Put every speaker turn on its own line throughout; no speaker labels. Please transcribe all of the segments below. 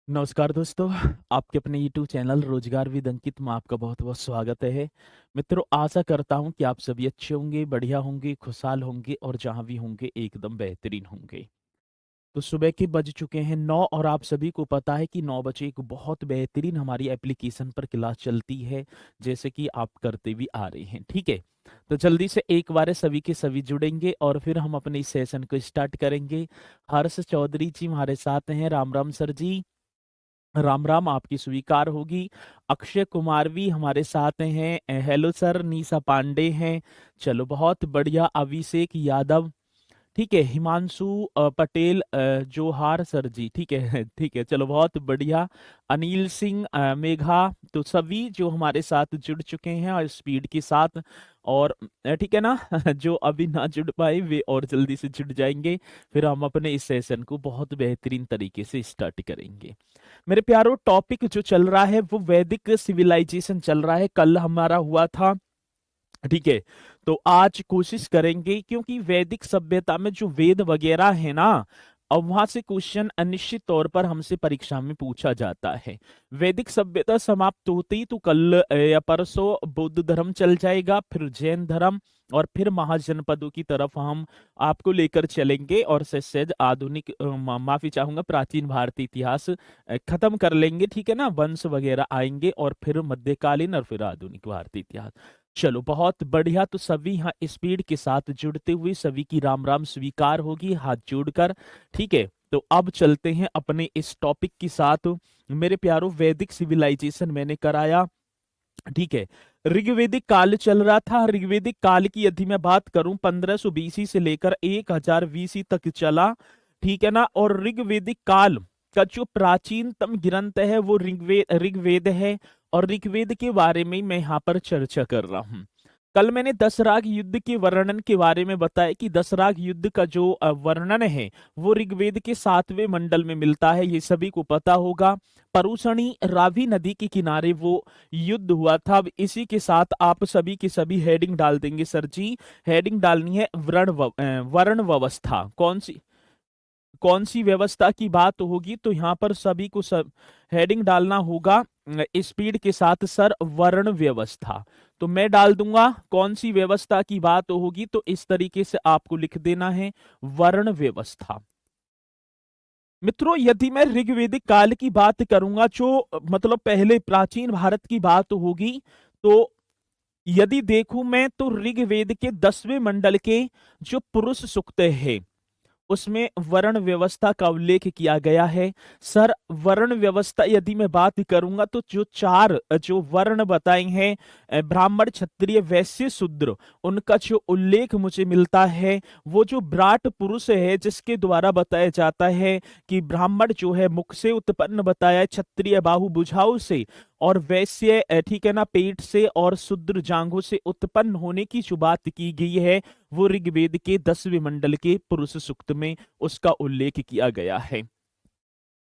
नमस्कार दोस्तों, आपके अपने यूट्यूब चैनल रोजगार विद अंकित में आपका बहुत बहुत स्वागत है। मित्रों, आशा करता हूं कि आप सभी अच्छे होंगे, बढ़िया होंगे, खुशहाल होंगे और जहां भी होंगे एकदम बेहतरीन होंगे। तो सुबह के बज चुके हैं 9 और आप सभी को पता है कि 9 बजे एक बहुत बेहतरीन हमारी एप्लीकेशन पर क्लास चलती है, जैसे कि आप करते भी आ रहे हैं। ठीक है, तो जल्दी से एक बार सभी के सभी जुड़ेंगे और फिर हम अपने इस सेशन को स्टार्ट करेंगे। हर्ष चौधरी जी हमारे साथ हैं। राम राम सर जी। राम राम, आपकी स्वीकार होगी। अक्षय कुमार भी हमारे साथ हैं। Hello sir. निशा पांडे हैं। चलो बहुत बढ़िया। अभिषेक यादव, ठीक है। हिमांशु पटेल, जोहार सर जी, ठीक है ठीक है, चलो बहुत बढ़िया। अनिल सिंह, मेघा, तो सभी जो हमारे साथ जुड़ चुके हैं और स्पीड के साथ। और ठीक है ना जो अभी ना जुड़ पाए वे और जल्दी से जुड़ जाएंगे। फिर हम अपने इस सेशन को बहुत बेहतरीन तरीके से स्टार्ट करेंगे। मेरे प्यारो, टॉपिक जो चल रहा है वो वैदिक सिविलाइजेशन चल रहा है। कल हमारा हुआ था, ठीक है। तो आज कोशिश करेंगे, क्योंकि वैदिक सभ्यता में जो वेद वगैरह है ना, अब वहां से क्वेश्चन अनिश्चित तौर पर हमसे परीक्षा में पूछा जाता है। वैदिक सभ्यता समाप्त होती तो कल या परसों बौद्ध धर्म चल जाएगा, फिर जैन धर्म, और फिर महाजनपदों की तरफ हम आपको लेकर चलेंगे और सहज आधुनिक माफी चाहूंगा, प्राचीन भारतीय इतिहास खत्म कर लेंगे। ठीक है ना, वंश वगैरह आएंगे और फिर मध्यकालीन और फिर आधुनिक भारतीय इतिहास। चलो बहुत बढ़िया। तो सभी यहाँ स्पीड के साथ जुड़ते हुए सभी की राम राम स्वीकार होगी हाथ जोड़कर। ठीक है, तो अब चलते हैं अपने इस टॉपिक के साथ। मेरे प्यारो, वैदिक सिविलाइजेशन मैंने कराया, ठीक है। ऋग्वेदिक काल चल रहा था। ऋग्वेदिक काल की यदि मैं बात करूं, 1500 बीसी से लेकर 1000 बीसी तक चला, ठीक है ना। और ऋग्वेदिक काल का जो प्राचीनतम ग्रंथ है वो ऋग्वेद ऋग्वेद है। और ऋग्वेद के बारे में मैं यहाँ पर चर्चा कर रहा हूँ। कल मैंने दशराग युद्ध के वर्णन के बारे में बताया कि दशराग युद्ध का जो वर्णन है वो ऋग्वेद के 7वें मंडल में मिलता है, ये सभी को पता होगा। परुशनी रावी नदी के किनारे वो युद्ध हुआ था। अब इसी के साथ आप सभी की सभी हेडिंग डाल देंगे सर जी। हेडिंग डालनी है वर्ण व्यवस्था। कौन सी व्यवस्था की बात होगी, तो यहाँ पर सभी को सब हेडिंग डालना होगा स्पीड के साथ सर, वर्ण व्यवस्था। तो मैं डाल दूंगा कौन सी व्यवस्था की बात होगी, तो इस तरीके से आपको लिख देना है वर्ण व्यवस्था। मित्रों, यदि मैं ऋग्वेदिक काल की बात करूंगा, जो मतलब पहले प्राचीन भारत की बात होगी, तो यदि देखूं मैं तो ऋग्वेद के 10वें मंडल के जो पुरुष सूक्त है उसमें वर्ण व्यवस्था का उल्लेख किया गया है। सर, वर्ण व्यवस्था यदि मैं बात करूंगा तो जो चार जो वर्ण बताए हैं, ब्राह्मण, क्षत्रिय, वैश्य, शूद्र, उनका जो उल्लेख मुझे मिलता है वो जो विराट पुरुष है जिसके द्वारा बताया जाता है कि ब्राह्मण जो है मुख से उत्पन्न बताया है, क्षत्रिय बाहु भुजाओं से, और वैश्य ठीक है ना पेट से, और शूद्र जांघों से उत्पन्न होने की जो बात की गई है वो ऋग्वेद के 10वें मंडल के पुरुष सूक्त में उसका उल्लेख किया गया है।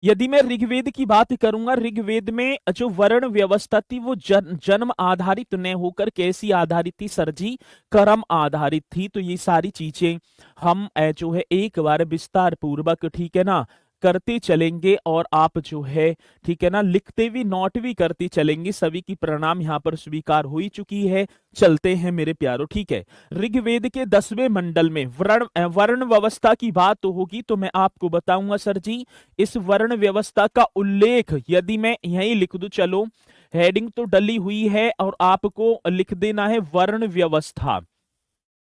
यदि मैं ऋग्वेद की बात करूंगा, ऋग्वेद में जो वर्ण व्यवस्था थी वो जन्म आधारित न होकर कैसी आधारित थी सर जी? कर्म आधारित थी। तो ये सारी चीजें हम जो है एक बार विस्तार पूर्वक, ठीक है ना, करते चलेंगे। और आप जो है, ठीक है ना, लिखते भी नोट भी करते चलेंगे। सभी की प्रणाम यहाँ पर स्वीकार हो ही चुकी है। चलते हैं मेरे प्यारो, ठीक है। ऋग्वेद के 10वें मंडल में वर्ण व्यवस्था की बात तो होगी, तो मैं आपको बताऊंगा सर जी। इस वर्ण व्यवस्था का उल्लेख यदि मैं यहीं लिख दूं, चलो हेडिंग तो डली हुई है और आपको लिख देना है वर्ण व्यवस्था,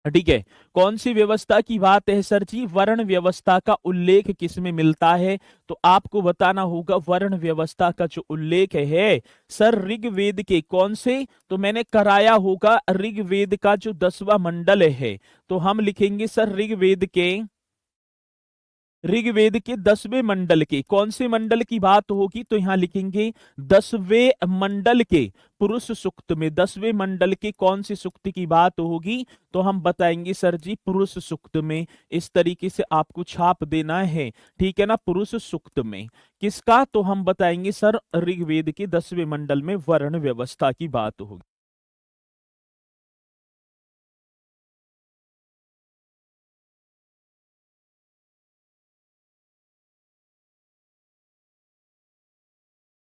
ठीक है। कौन सी व्यवस्था की बात है सर जी? वर्ण व्यवस्था का उल्लेख किस में मिलता है? तो आपको बताना होगा वर्ण व्यवस्था का जो उल्लेख है सर, ऋग्वेद के कौन से? तो मैंने कराया होगा ऋग्वेद का जो 10वां मंडल है, तो हम लिखेंगे सर ऋग्वेद के 10वें मंडल के कौन से मंडल की बात होगी, तो यहां लिखेंगे 10वें मंडल के पुरुष सूक्त में 10वें मंडल के कौन से सूक्त की बात होगी, तो हम बताएंगे सर जी पुरुष सूक्त में। इस तरीके से आपको छाप देना है, ठीक है ना, पुरुष सूक्त में किसका, तो हम बताएंगे सर ऋग्वेद के 10वें मंडल में वर्ण व्यवस्था की बात होगी।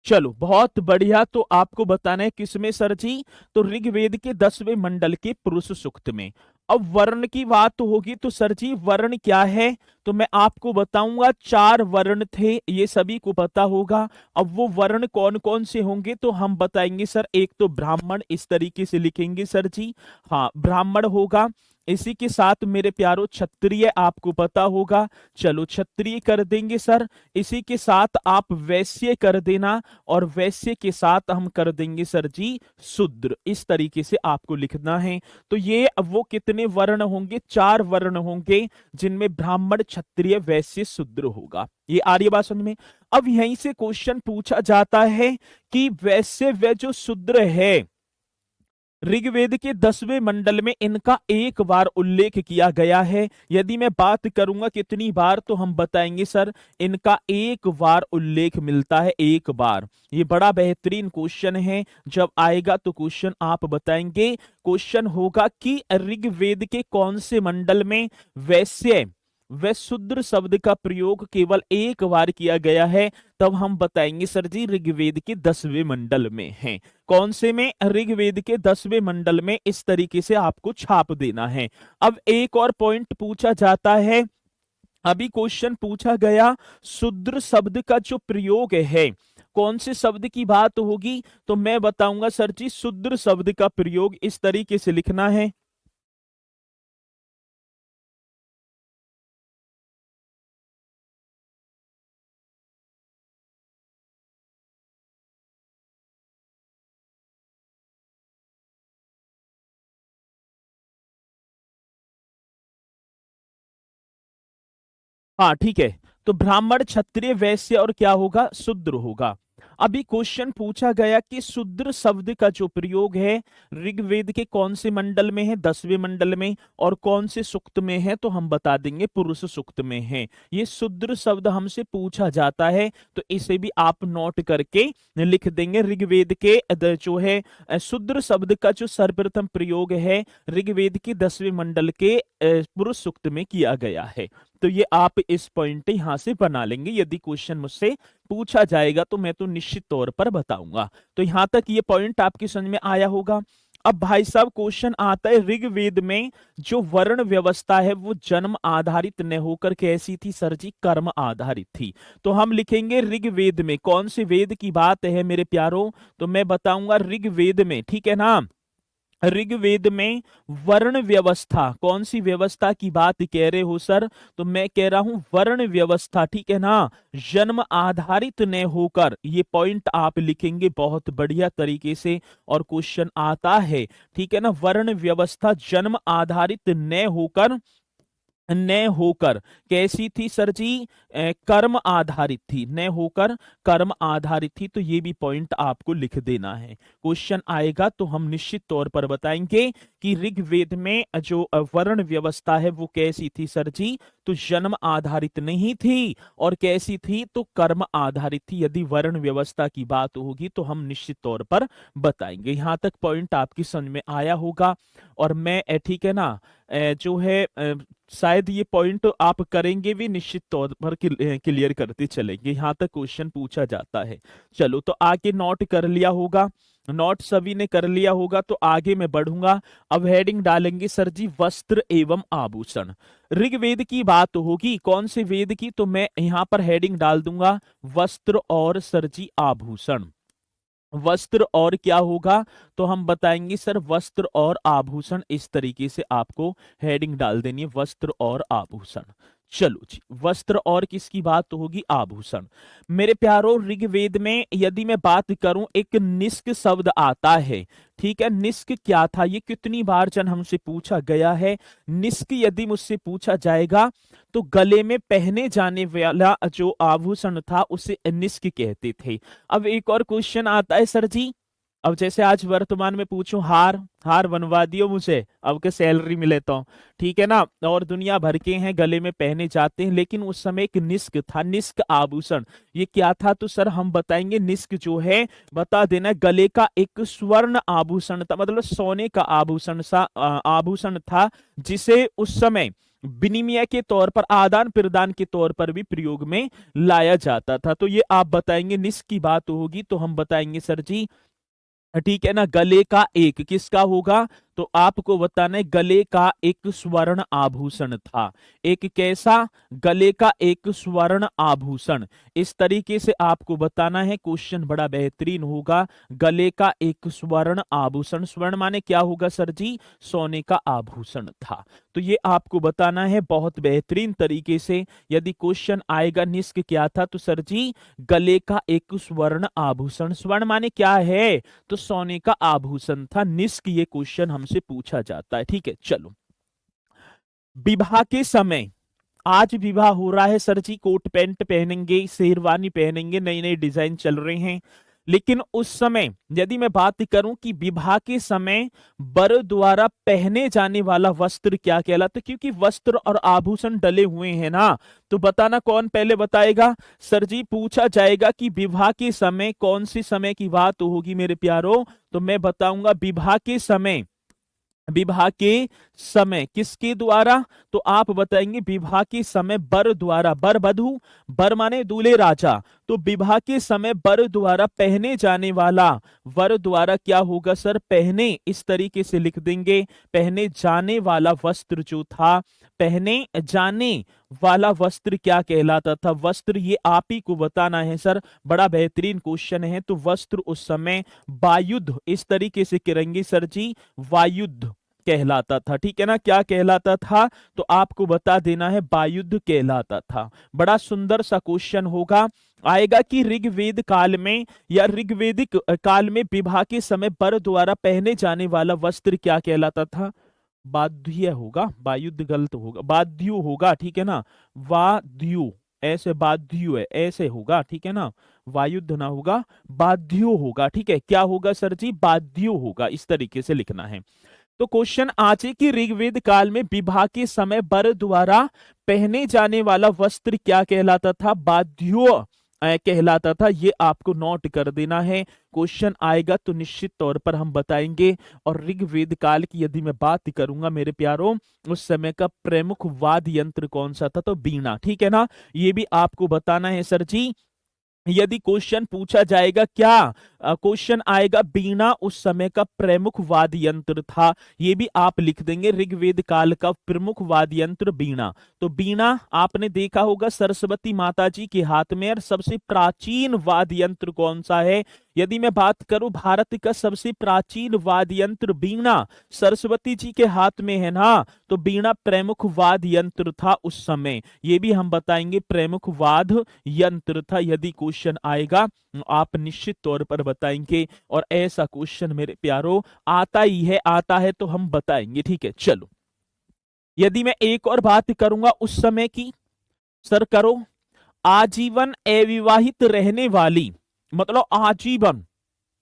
चलो बहुत बढ़िया। तो आपको बताना है किसमें सर जी? तो ऋग्वेद के 10वें मंडल के पुरुष सूक्त में। अब वर्ण की बात होगी तो सर जी वर्ण क्या है? तो मैं आपको बताऊंगा, 4 वर्ण थे, ये सभी को पता होगा। अब वो वर्ण कौन कौन से होंगे तो हम बताएंगे सर। एक तो ब्राह्मण, इस तरीके से लिखेंगे सर जी। हाँ, ब्राह्मण होगा। इसी के साथ मेरे प्यारो क्षत्रिय, आपको पता होगा। चलो क्षत्रिय कर देंगे सर। इसी के साथ आप वैश्य कर देना, और वैश्य के साथ हम कर देंगे सर जी शूद्र। इस तरीके से आपको लिखना है। तो ये अब वो कितने वर्ण होंगे? 4 वर्ण होंगे, जिनमें ब्राह्मण, क्षत्रिय, वैश्य, शूद्र होगा। ये आ रही है बात समझ में? अब यहीं से क्वेश्चन पूछा जाता है कि वैश्य व जो शूद्र है, ऋग्वेद के 10वें मंडल में इनका एक बार उल्लेख किया गया है। यदि मैं बात करूंगा कितनी बार, तो हम बताएंगे सर इनका एक बार उल्लेख मिलता है, एक बार। ये बड़ा बेहतरीन क्वेश्चन है, जब आएगा तो क्वेश्चन आप बताएंगे। क्वेश्चन होगा कि ऋग्वेद के कौन से मंडल में वैश्य व शूद्र शब्द का प्रयोग केवल एक बार किया गया है? तब हम बताएंगे सर जी ऋग्वेद के 10वें मंडल में है। कौन से में? ऋग्वेद के 10वें मंडल में। इस तरीके से आपको छाप देना है। अब एक और पॉइंट पूछा जाता है। अभी क्वेश्चन पूछा गया, शूद्र शब्द का जो प्रयोग है, कौन से शब्द की बात होगी? तो मैं बताऊंगा सर जी शूद्र शब्द का प्रयोग इस तरीके से लिखना है। हाँ ठीक है। तो ब्राह्मण, क्षत्रिय, वैश्य और क्या होगा? शूद्र होगा। अभी क्वेश्चन पूछा गया कि शूद्र शब्द का जो प्रयोग है ऋग्वेद के कौन से मंडल में है? 10वें मंडल में। और कौन से सूक्त में है? तो हम बता देंगे पुरुष सूक्त में है। ये शूद्र शब्द हमसे पूछा जाता है, तो इसे भी आप नोट करके लिख देंगे। ऋग्वेद के जो है शूद्र शब्द का जो सर्वप्रथम प्रयोग है ऋग्वेद के 10वें मंडल के पुरुष सूक्त में किया गया है। तो ये आप इस पॉइंट यहां से बना लेंगे। यदि क्वेश्चन मुझसे पूछा जाएगा तो मैं तो निश्चित तौर पर बताऊंगा। तो यहां तक ये पॉइंट आपकी समझ में आया होगा। अब भाई साहब क्वेश्चन आता है, ऋग्वेद में जो वर्ण व्यवस्था है वो जन्म आधारित न होकर कैसी थी सर जी? कर्म आधारित थी। तो हम लिखेंगे ऋग्वेद में, कौन से वेद की बात है मेरे प्यारों? तो मैं बताऊंगा ऋग्वेद में, ठीक है ना। ऋग्वेद में वर्ण व्यवस्था, कौन सी व्यवस्था की बात कह रहे हो सर? तो मैं कह रहा हूं वर्ण व्यवस्था, ठीक है ना। जन्म आधारित न होकर, ये पॉइंट आप लिखेंगे बहुत बढ़िया तरीके से। और क्वेश्चन आता है, ठीक है ना, वर्ण व्यवस्था जन्म आधारित न होकर कैसी थी सर जी? कर्म आधारित थी। न होकर कर्म आधारित थी। तो ये भी पॉइंट आपको लिख देना है। क्वेश्चन आएगा तो हम निश्चित तौर पर बताएंगे कि ऋग्वेद में जो वर्ण व्यवस्था है वो कैसी थी सर जी? तो जन्म आधारित नहीं थी। और कैसी थी? तो कर्म आधारित थी। यदि वर्ण व्यवस्था की बात होगी तो हम निश्चित तौर पर बताएंगे। यहां तक पॉइंट आपकी समझ में आया होगा। और मैं ठीक है ना, जो है शायद ये पॉइंट आप करेंगे भी, निश्चित तौर पर क्लियर करते चलेंगे। यहां तक क्वेश्चन पूछा जाता है। चलो तो आगे नोट कर लिया होगा, नोट सभी ने कर लिया होगा। तो आगे मैं बढ़ूंगा। अब हेडिंग डालेंगे सर जी वस्त्र एवं आभूषण। ऋग्वेद की बात होगी, कौन से वेद की? तो मैं यहां पर हेडिंग डाल दूंगा वस्त्र और सर जी आभूषण। वस्त्र और क्या होगा? तो हम बताएंगे सर वस्त्र और आभूषण। इस तरीके से आपको हेडिंग डाल देनी है, वस्त्र और आभूषण। चलो जी, वस्त्र और किसकी बात होगी? आभूषण। मेरे प्यारो ऋग्वेद में यदि मैं बात करूं, एक निष्क शब्द आता है, ठीक है। निष्क क्या था? ये कितनी बार जन हमसे पूछा गया है। निष्क यदि मुझसे पूछा जाएगा तो गले में पहने जाने वाला जो आभूषण था उसे निष्क कहते थे। अब एक और क्वेश्चन आता है सर जी, अब जैसे आज वर्तमान में पूछूं हार, हार बनवा दियो मुझे, अब के सैलरी मिले तो, ठीक है ना। और दुनिया भर के हैं गले में पहने जाते हैं, लेकिन उस समय एक निष्क था, निष्क आभूषण। ये क्या था? तो सर हम बताएंगे निष्क जो है, बता देना, गले का एक स्वर्ण आभूषण था, मतलब सोने का आभूषण सा आभूषण था, जिसे उस समय विनिमय के तौर पर, आदान प्रदान के तौर पर भी प्रयोग में लाया जाता था। तो ये आप बताएंगे, निष्क की बात होगी तो हम बताएंगे सर जी, ठीक है ना, गले का एक, किसका होगा, तो आपको बताना है गले का एक स्वर्ण आभूषण था। एक कैसा, गले का एक स्वर्ण आभूषण, इस तरीके से आपको बताना है। क्वेश्चन बड़ा बेहतरीन होगा। गले का एक स्वर्ण आभूषण, स्वर्ण माने क्या होगा सर जी, सोने का आभूषण था। तो ये आपको बताना है बहुत बेहतरीन तरीके से। यदि क्वेश्चन आएगा निष्क क्या था, तो सर जी गले का एक स्वर्ण आभूषण, स्वर्ण माने क्या है, तो सोने का आभूषण था। निष्क ये क्वेश्चन हमसे पूछा जाता है। ठीक है, चलो। विवाह के समय, आज विवाह हो रहा है सर जी, कोट पैंट पहनेंगे, शेरवानी पहनेंगे, नई नई डिजाइन चल रहे हैं। लेकिन उस समय यदि मैं बात करूं कि विवाह के समय वर द्वारा पहने जाने वाला वस्त्र क्या कहलाता, क्योंकि वस्त्र और आभूषण डले हुए हैं ना, तो बताना कौन पहले बताएगा। सर जी पूछा जाएगा कि विवाह के समय, कौन सी समय की बात होगी मेरे प्यारो, तो मैं बताऊंगा विवाह के समय, विवाह के समय किसके द्वारा, तो आप बताएंगे विवाह के समय वर द्वारा, वर वधु, वर माने दूल्हे राजा, तो विवाह के समय वर द्वारा पहने जाने वाला, वर द्वारा क्या होगा सर, पहने, इस तरीके से लिख देंगे, पहने जाने वाला वस्त्र जो था, पहने जाने वाला वस्त्र क्या कहलाता था, वस्त्र, ये आप ही को बताना है सर, बड़ा बेहतरीन क्वेश्चन है। तो वस्त्र उस समय वायुध, इस तरीके से करेंगे सर जी, वायुध कहलाता था। ठीक है ना, क्या कहलाता था, तो आपको बता देना है वायुध कहलाता था। बड़ा सुंदर सा क्वेश्चन होगा, आएगा कि ऋग्वेद काल में या ऋग्वेदिक काल में विवाह के समय वर द्वारा पहने जाने वाला वस्त्र क्या कहलाता था, वाद्य होगा, वायुध गलत होगा, वाद्यु होगा, ठीक है ना, वाद्यु, ऐसे वाद्यु है, ऐसे होगा, ठीक है ना, वायुध ना होगा, वाद्यो होगा। ठीक है, क्या होगा सर जी, वाद्यो होगा, इस तरीके से लिखना है। तो क्वेश्चन आज है कि ऋग्वेद काल में विवाह के समय वर द्वारा पहने जाने वाला वस्त्र क्या कहलाता था, बाध्यो कहलाता था। ये आपको नोट कर देना है, क्वेश्चन आएगा तो निश्चित तौर पर हम बताएंगे। और ऋग्वेद काल की यदि मैं बात करूंगा मेरे प्यारों, उस समय का प्रमुख वाद्य यंत्र कौन सा था, तो बीणा। ठीक है ना, ये भी आपको बताना है सर जी। यदि क्वेश्चन पूछा जाएगा, क्या क्वेश्चन आएगा, बीणा उस समय का प्रमुख वाद्य यंत्र था, ये भी आप लिख देंगे, ऋग्वेद काल का प्रमुख वाद्य यंत्र बीणा। तो बीणा आपने देखा होगा सरस्वती माता जी के हाथ में। और सबसे प्राचीन वाद्य यंत्र कौन सा है, यदि मैं बात करूं भारत का सबसे प्राचीन वाद्य यंत्र बीणा सरस्वती जी के हाथ में है ना, तो बीणा प्रमुख वाद्य यंत्र था उस समय, ये भी हम बताएंगे प्रमुख वाद्य यंत्र था। यदि क्वेश्चन आएगा आप निश्चित तौर पर बताएंगे, और ऐसा क्वेश्चन मेरे प्यारो आता ही है, आता है तो हम बताएंगे। ठीक है, चलो। यदि मैं एक और बात करूंगा उस समय की, सर करो, आजीवन अविवाहित रहने वाली, मतलब आजीवन,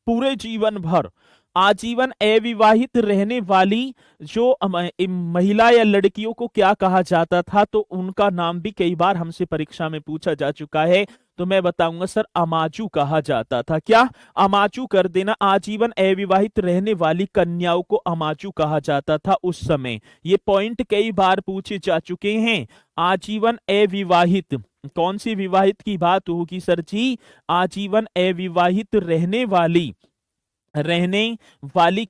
पूरे जीवन भर आजीवन अविवाहित रहने वाली जो महिला या लड़कियों को क्या कहा जाता था, तो उनका नाम भी कई बार हमसे परीक्षा में पूछा जा चुका है। तो मैं बताऊंगा सर, अमाजू कहा जाता था। क्या, अमाजू कर देना, आजीवन अविवाहित रहने वाली कन्याओं को अमाजू कहा जाता था उस समय। ये पॉइंट कई बार पूछे जा चुके हैं। आजीवन अविवाहित, कौन सी विवाहित की बात होगी सर जी, आजीवन अविवाहित रहने वाली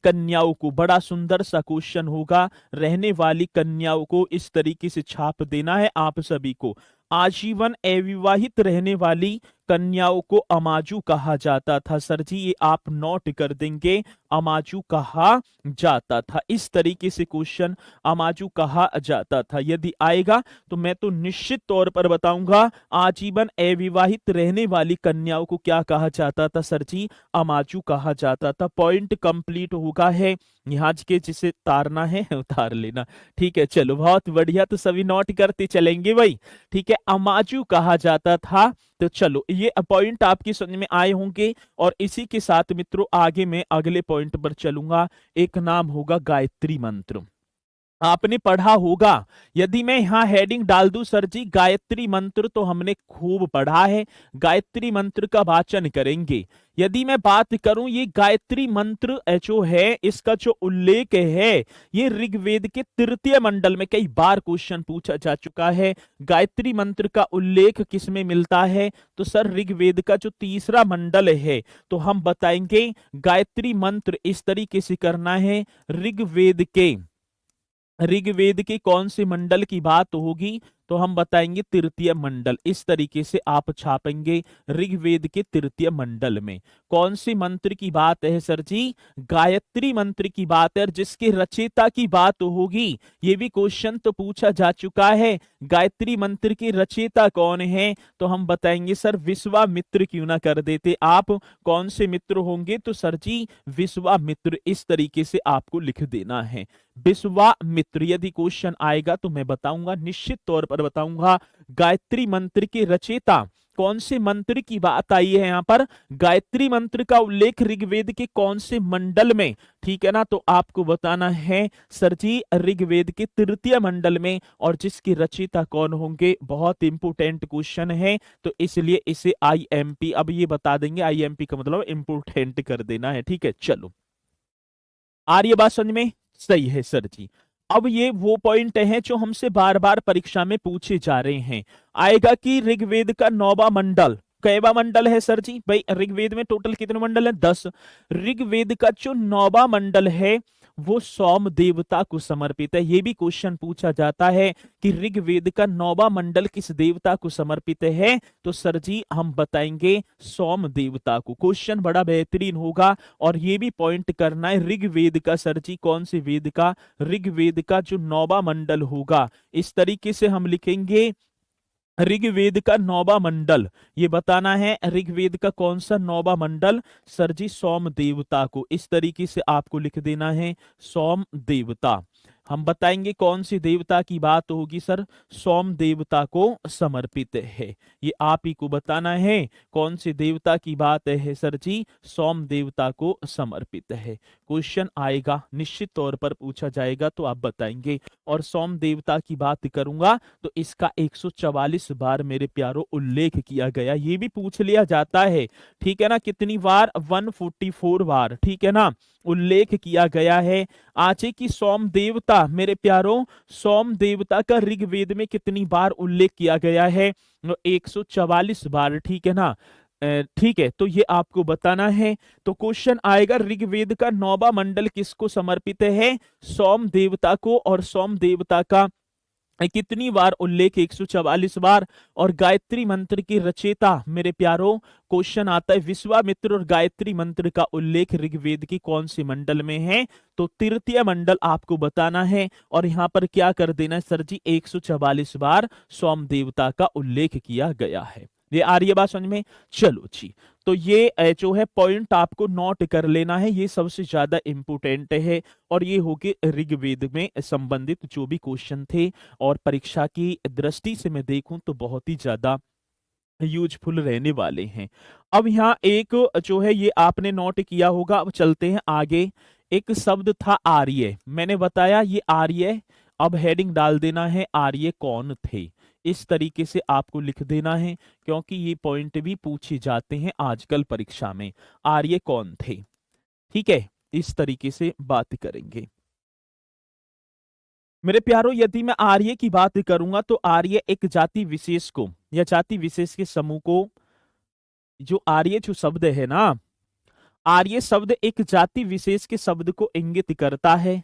कन्याओं को, बड़ा सुंदर सा क्वेश्चन होगा, रहने वाली कन्याओं को इस तरीके से छाप देना है आप सभी को, आजीवन अविवाहित रहने वाली कन्याओं को अमाजू कहा जाता था। सर जी ये आप नोट कर देंगे, अमाजू कहा जाता था, इस तरीके से क्वेश्चन अमाजू कहा जाता था। यदि आएगा तो मैं तो निश्चित तौर पर बताऊंगा, आजीवन अविवाहित रहने वाली कन्याओं को क्या कहा जाता था सर जी, अमाजू कहा जाता था। पॉइंट कंप्लीट होगा है, यहाँ के जिसे तारना है उतार लेना। ठीक है, चलो बहुत बढ़िया, तो सभी नोट करते चलेंगे भाई। ठीक है, अमाजू कहा जाता था। तो चलो ये पॉइंट आपकी समझ में आए होंगे, और इसी के साथ मित्रों आगे मैं अगले पॉइंट पर चलूंगा। एक नाम होगा गायत्री मंत्र। आपने पढ़ा होगा। यदि मैं यहाँ हेडिंग डाल दूं सर जी गायत्री मंत्र, तो हमने खूब पढ़ा है, गायत्री मंत्र का वाचन करेंगे। यदि मैं बात करूं ये गायत्री मंत्र जो है इसका जो उल्लेख है, ये ऋग्वेद के तृतीय मंडल में कई बार क्वेश्चन पूछा जा चुका है। गायत्री मंत्र का उल्लेख किस में मिलता है? तो सर ऋग्वेद का जो तीसरा मंडल है। तो हम बताएंगे गायत्री मंत्र इस तरीके से करना है, ऋग्वेद के कौन से मंडल की बात होगी? तो हम बताएंगे तृतीय मंडल। इस तरीके से आप छापेंगे ऋग्वेद के तृतीय मंडल में। कौन सी मंत्र की बात है सर जी? गायत्री मंत्र की बात है। और जिसके रचयिता की बात होगी, ये भी क्वेश्चन तो पूछा जा चुका है, गायत्री मंत्र के रचयिता कौन है? तो हम बताएंगे सर विश्वामित्र। क्यों ना कर देते आप? कौन से मित्र होंगे? तो सर जी विश्वामित्र। इस तरीके से आपको लिख देना है विश्वामित्र। यदि क्वेश्चन आएगा तो मैं बताऊंगा, निश्चित तौर पर बताऊंगा। गायत्री मंत्र के रचयिता कौन से मंत्र की बात आई है यहाँ पर? गायत्री मंत्र का उल्लेख ऋग्वेद के कौन से मंडल में? ठीक है ना, तो आपको बताना है सर जी ऋग्वेद के तृतीय मंडल में। और जिसकी रचयिता कौन होंगे, बहुत इंपोर्टेंट क्वेश्चन है, तो इसलिए इसे आईएमपी अब ये बता देंगे। आईएमपी का मतलब इंपोर्टेंट कर देना है। ठीक है, चलो आ रही है बात समझ में? सही है सर जी। अब ये वो पॉइंट है जो हमसे बार बार परीक्षा में पूछे जा रहे हैं। आएगा कि ऋग्वेद का नौवा मंडल कैवा मंडल है सर जी? भाई ऋग्वेद में टोटल कितने मंडल हैं? 10। ऋग्वेद का जो नौवा मंडल है वो सोम देवता को समर्पित है। ये भी क्वेश्चन पूछा जाता है कि ऋग्वेद का नौवा मंडल किस देवता को समर्पित है? तो सर जी हम बताएंगे सोम देवता को। क्वेश्चन बड़ा बेहतरीन होगा। और ये भी पॉइंट करना है ऋग्वेद का सर जी, कौन से वेद का? ऋग्वेद का जो नौवा मंडल होगा। इस तरीके से हम लिखेंगे ऋग्वेद का नौवा मंडल। ये बताना है ऋग्वेद का कौन सा नौवा मंडल? सर जी सोम देवता को। इस तरीके से आपको लिख देना है सोम देवता। हम बताएंगे कौन सी देवता की बात होगी सर? सोम देवता को समर्पित है। ये आप ही को बताना है कौन सी देवता की बात है सर जी? सोम देवता को समर्पित है। क्वेश्चन आएगा, निश्चित तौर पर पूछा जाएगा, तो आप बताएंगे। और सोम देवता की बात करूंगा तो इसका 144 बार मेरे प्यारो उल्लेख किया गया। ये भी पूछ लिया जाता है, ठीक है ना, कितनी बार? 144 बार, ठीक है ना, उल्लेख किया गया है। आचे की सोम देवता मेरे प्यारो, सोम देवता का ऋग्वेद में कितनी बार उल्लेख किया गया है? 144 बार, ठीक है ना। ठीक है, तो ये आपको बताना है। तो क्वेश्चन आएगा ऋग्वेद का नौवा मंडल किसको समर्पित है? सोम देवता को। और सोम देवता का कितनी बार उल्लेख? 144 बार। और गायत्री मंत्र की रचयिता मेरे प्यारो, क्वेश्चन आता है विश्वामित्र और गायत्री मंत्र का उल्लेख ऋग्वेद की कौन से मंडल में है? तो तृतीय मंडल आपको बताना है। और यहां पर क्या कर देना है सर जी? 144 बार सोम देवता का उल्लेख किया गया है। ये आ रही है बात समझ में? चलो जी, तो ये जो है पॉइंट आपको नोट कर लेना है, ये सबसे ज्यादा इंपोर्टेंट है। और ये हो गए ऋग्वेद में संबंधित जो भी क्वेश्चन थे। और परीक्षा की दृष्टि से मैं देखूं तो बहुत ही ज्यादा यूजफुल रहने वाले हैं। अब यहाँ एक जो है ये आपने नोट किया होगा। अब चलते हैं आगे। एक शब्द था आर्य, मैंने बताया ये आर्य। अब हेडिंग डाल देना है आर्य कौन थे। इस तरीके से आपको लिख देना है, क्योंकि ये पॉइंट भी पूछे जाते हैं आजकल परीक्षा में। आर्य कौन थे, ठीक है, इस तरीके से बात करेंगे मेरे प्यारो। यदि मैं आर्य की बात करूंगा तो आर्य एक जाति विशेष को या जाति विशेष के समूह को, जो आर्य जो शब्द है ना, आर्य शब्द एक जाति विशेष के शब्द को इंगित करता है।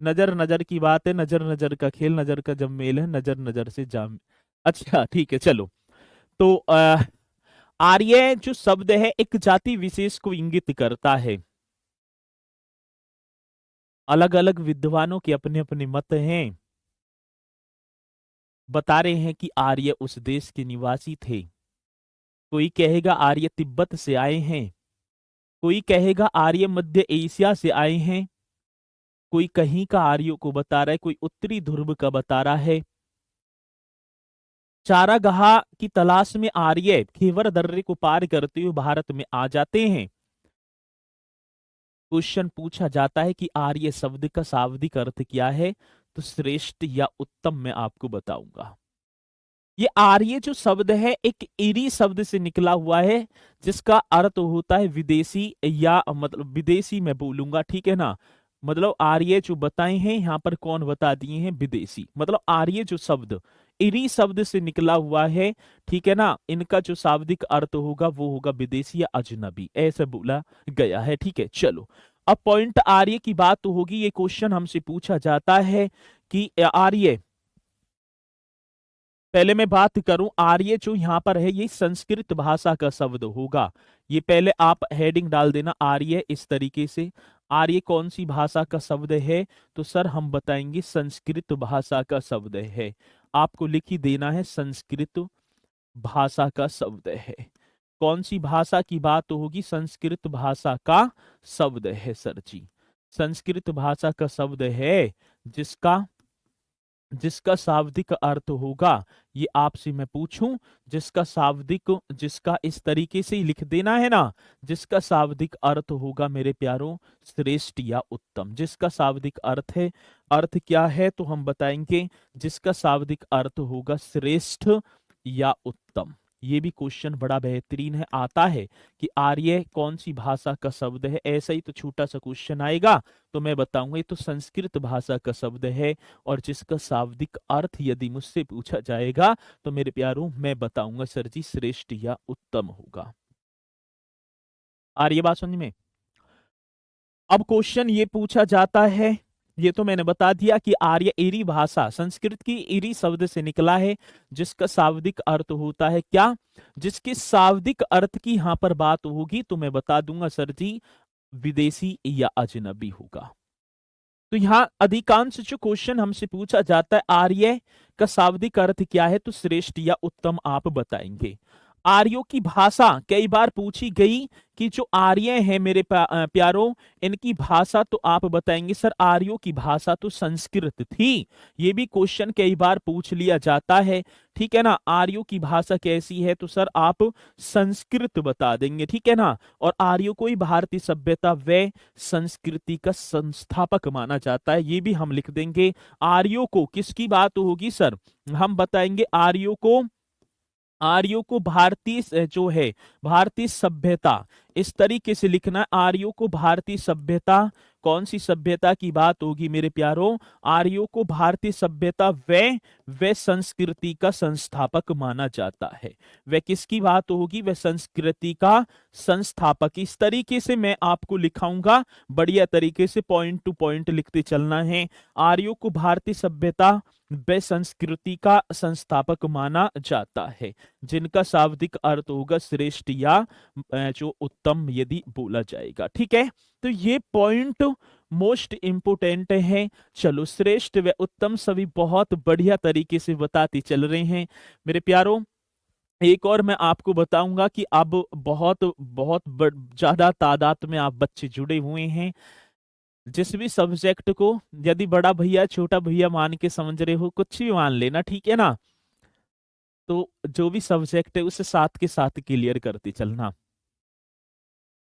नजर नजर की बात है, नजर नजर का खेल, नजर का जब मेल है नजर नजर से जाम। अच्छा ठीक है, चलो। तो आर्य जो शब्द है एक जाति विशेष को इंगित करता है। अलग अलग विद्वानों के अपने अपने मत हैं। बता रहे हैं कि आर्य उस देश के निवासी थे। कोई कहेगा आर्य तिब्बत से आए हैं, कोई कहेगा आर्य मध्य एशिया से आए हैं, कोई कहीं का आर्यों को बता रहा है, कोई उत्तरी ध्रुव का बता रहा है। चारागाह की तलाश में आर्य खीवर दर्रे को पार करते हुए भारत में आ जाते हैं। क्वेश्चन पूछा जाता है कि आर्य शब्द का शाब्दिक अर्थ क्या है, तो श्रेष्ठ या उत्तम मैं आपको बताऊंगा। ये आर्य जो शब्द है एक इरी शब्द से निकला हुआ है, जिसका अर्थ होता है विदेशी, या मतलब विदेशी मैं बोलूंगा, ठीक है ना। मतलब आर्य जो बताए हैं यहाँ पर कौन बता दिए हैं, विदेशी। मतलब आर्य जो शब्द इरी शब्द से निकला हुआ है, ठीक है ना, इनका जो शाब्दिक अर्थ होगा वो होगा विदेशी या अजनबी, ऐसे बोला गया है, ठीक है। चलो अब पॉइंट आर्य की बात तो होगी। ये क्वेश्चन हमसे पूछा जाता है कि आर्य, पहले मैं बात करूं, आर्य जो यहां पर है ये संस्कृत भाषा का शब्द होगा। ये पहले आप हेडिंग डाल देना आर्य इस तरीके से। आर्य कौन सी भाषा का शब्द है, तो सर हम बताएंगे संस्कृत भाषा का शब्द है। आपको लिख ही देना है संस्कृत भाषा का शब्द है। कौन सी भाषा की बात होगी, संस्कृत भाषा का शब्द है सर जी। संस्कृत भाषा का शब्द है जिसका जिसका शाब्दिक अर्थ होगा, ये आपसे मैं पूछूं, जिसका शाब्दिक, जिसका इस तरीके से ही लिख देना है ना, जिसका शाब्दिक अर्थ होगा मेरे प्यारों श्रेष्ठ या उत्तम। जिसका शाब्दिक अर्थ है, अर्थ क्या है तो हम बताएंगे, जिसका शाब्दिक अर्थ होगा श्रेष्ठ या उत्तम। ये भी क्वेश्चन बड़ा बेहतरीन है, आता है कि आर्य कौन सी भाषा का शब्द है, ऐसा ही तो छोटा सा क्वेश्चन आएगा तो मैं बताऊंगा ये तो संस्कृत भाषा का शब्द है। और जिसका शाब्दिक अर्थ यदि मुझसे पूछा जाएगा तो मेरे प्यारों मैं बताऊंगा सर जी श्रेष्ठ या उत्तम होगा। आ रही है बात समझ में। अब क्वेश्चन ये पूछा जाता है, ये तो मैंने बता दिया कि आर्य एरी भाषा संस्कृत की एरी शब्द से निकला है, जिसका शाब्दिक अर्थ होता है क्या, जिसके शाब्दिक अर्थ की यहां पर बात होगी तो मैं बता दूंगा सर जी विदेशी या अजनबी होगा। तो यहाँ अधिकांश जो क्वेश्चन हमसे पूछा जाता है आर्य का शाब्दिक अर्थ क्या है, तो श्रेष्ठ या उत्तम आप बताएंगे। आर्यों की भाषा कई बार पूछी गई कि जो आर्य हैं मेरे प्यारों, इनकी भाषा तो आप बताएंगे सर आर्यों की भाषा तो संस्कृत थी। ये भी क्वेश्चन कई बार पूछ लिया जाता है, ठीक है ना। आर्यों की भाषा कैसी है, तो सर आप संस्कृत बता देंगे, ठीक है ना। और आर्यों को ही भारतीय सभ्यता व संस्कृति का संस्थापक माना जाता है, ये भी हम लिख देंगे। आर्यों को किसकी बात होगी सर, हम बताएंगे आर्यों को भारतीय जो है भारतीय सभ्यता, इस तरीके से लिखना, आर्यों को भारतीय सभ्यता, कौन सी सभ्यता की बात होगी मेरे प्यारों, आर्यों को भारतीय सभ्यता व संस्कृति का संस्थापक माना जाता है। वह किसकी बात होगी, वह संस्कृति का संस्थापक। इस तरीके से मैं आपको लिखाऊंगा, बढ़िया तरीके से पॉइंट टू पॉइंट लिखते चलना है। आर्यों को भारतीय सभ्यता व संस्कृति का संस्थापक माना जाता है, जिनका शाब्दिक अर्थ होगा श्रेष्ठ या जो उत्तम यदि बोला जाएगा, ठीक है। तो ये पॉइंट मोस्ट इंपोर्टेंट है। चलो श्रेष्ठ व उत्तम सभी बहुत बढ़िया तरीके से बताते चल रहे हैं मेरे प्यारों। एक और मैं आपको बताऊंगा कि अब बहुत बहुत ज्यादा तादाद में आप बच्चे जुड़े हुए हैं। जिस भी सब्जेक्ट को यदि बड़ा भैया छोटा भैया मान के समझ रहे हो, कुछ भी मान लेना, ठीक है ना। तो जो भी सब्जेक्ट है उसे साथ के साथ क्लियर करते चलना,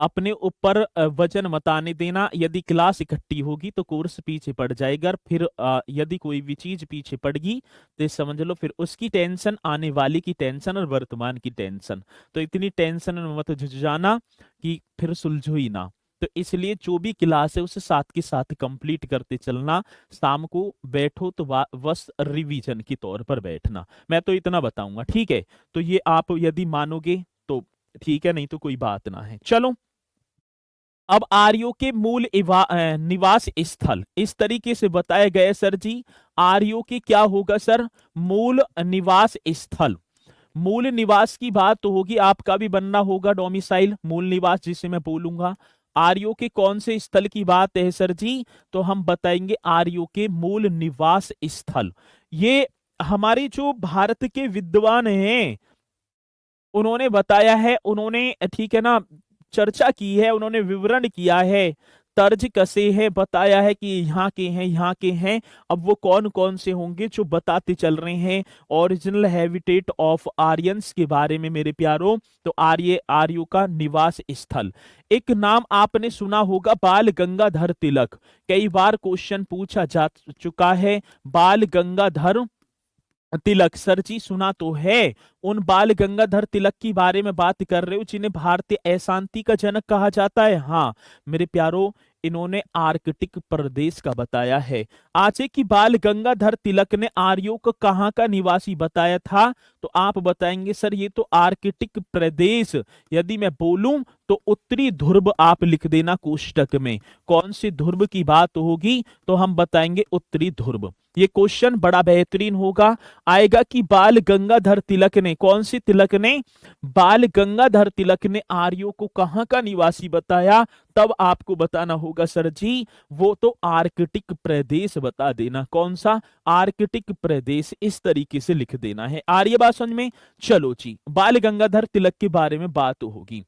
अपने ऊपर वजन मत आने देना। यदि क्लास इकट्ठी होगी तो कोर्स पीछे पड़ जाएगा, फिर यदि कोई भी चीज पीछे पड़गी तो समझ लो फिर उसकी टेंशन, आने वाली की टेंशन और वर्तमान की टेंशन। तो इतनी टेंशन में मत जुझाना कि फिर सुलझो ही ना। तो इसलिए जो भी क्लास है उसे साथ के साथ कंप्लीट करते चलना। शाम को बैठो तो बस रिवीजन के तौर पर बैठना, मैं तो इतना बताऊंगा, ठीक है। तो ये आप यदि मानोगे तो ठीक है, नहीं तो कोई बात ना है। चलो अब आर्यों के मूल निवास स्थल इस तरीके से बताया गया सर जी। आर्यों के क्या होगा सर, मूल निवास स्थल। मूल निवास की बात तो होगी, आपका भी बनना होगा डोमिसाइल, मूल निवास जिसे मैं बोलूंगा। आर्यों के कौन से स्थल की बात है सर जी, तो हम बताएंगे आर्यों के मूल निवास स्थल। ये हमारे जो भारत के विद्वान हैं उन्होंने बताया है, उन्होंने ठीक है ना चर्चा की है, उन्होंने विवरण किया है, तर्ज कसे हैं, बताया है कि यहाँ के हैं, यहाँ के हैं। अब वो कौन कौन से होंगे जो बताते चल रहे हैं ओरिजिनल हैबिटेट ऑफ आर्यंस के बारे में मेरे प्यारों। तो आर्यों का निवास स्थल। एक नाम आपने सुना होगा, बाल गंगाधर तिलक। कई बार क्वेश्चन पूछा जा चुका है, बाल गंगाधर तिलक सर जी सुना तो है। उन बाल गंगाधर तिलक की बारे में बात कर रहे हो जिन्हें भारतीय अशांति का जनक कहा जाता है। हाँ मेरे प्यारो, इन्होंने आर्कटिक प्रदेश का बताया है। आज की बाल गंगाधर तिलक ने आर्यों को कहाँ का निवासी बताया था? तो आप बताएंगे सर ये तो आर्कटिक प्रदेश। यदि मैं बोलूं तो उत्तरी ध्रुव आप लिख देना कोष्टक में। कौन सी ध्रुव की बात होगी? तो हम बताएंगे उत्तरी ध्रुव। ये क्वेश्चन बड़ा बेहतरीन होगा, आएगा कि बाल गंगाधर तिलक ने, कौन सी तिलक ने? बाल गंगाधर तिलक ने आर्यों को कहाँ का निवासी बताया? तब आपको बताना होगा सर जी वो तो आर्कटिक प्रदेश बता देना। कौन सा? आर्कटिक प्रदेश। इस तरीके से लिख देना है। आर्य बात समझ में? चलो जी, बाल गंगाधर तिलक के बारे में बात होगी।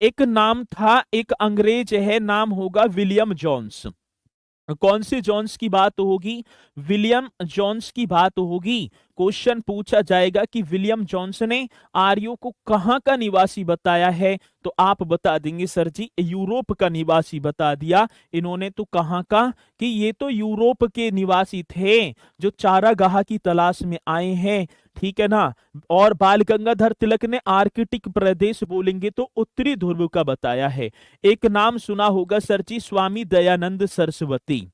एक नाम था, एक अंग्रेज है, नाम होगा विलियम जोन्स। कौन से जॉन्स की बात होगी? विलियम जॉन्स की बात होगी। क्वेश्चन पूछा जाएगा कि विलियम जॉन्स ने आर्यों को कहां का निवासी बताया है? तो आप बता देंगे सर जी यूरोप का निवासी बता दिया इन्होंने। तो कहां का? कि ये तो यूरोप के निवासी थे जो चारागाह की तलाश में आए हैं, ठीक है ना। और बाल गंगाधर तिलक ने आर्कटिक प्रदेश बोलेंगे तो उत्तरी ध्रुव का बताया है। एक नाम सुना होगा सर जी, स्वामी दयानंद सरस्वती।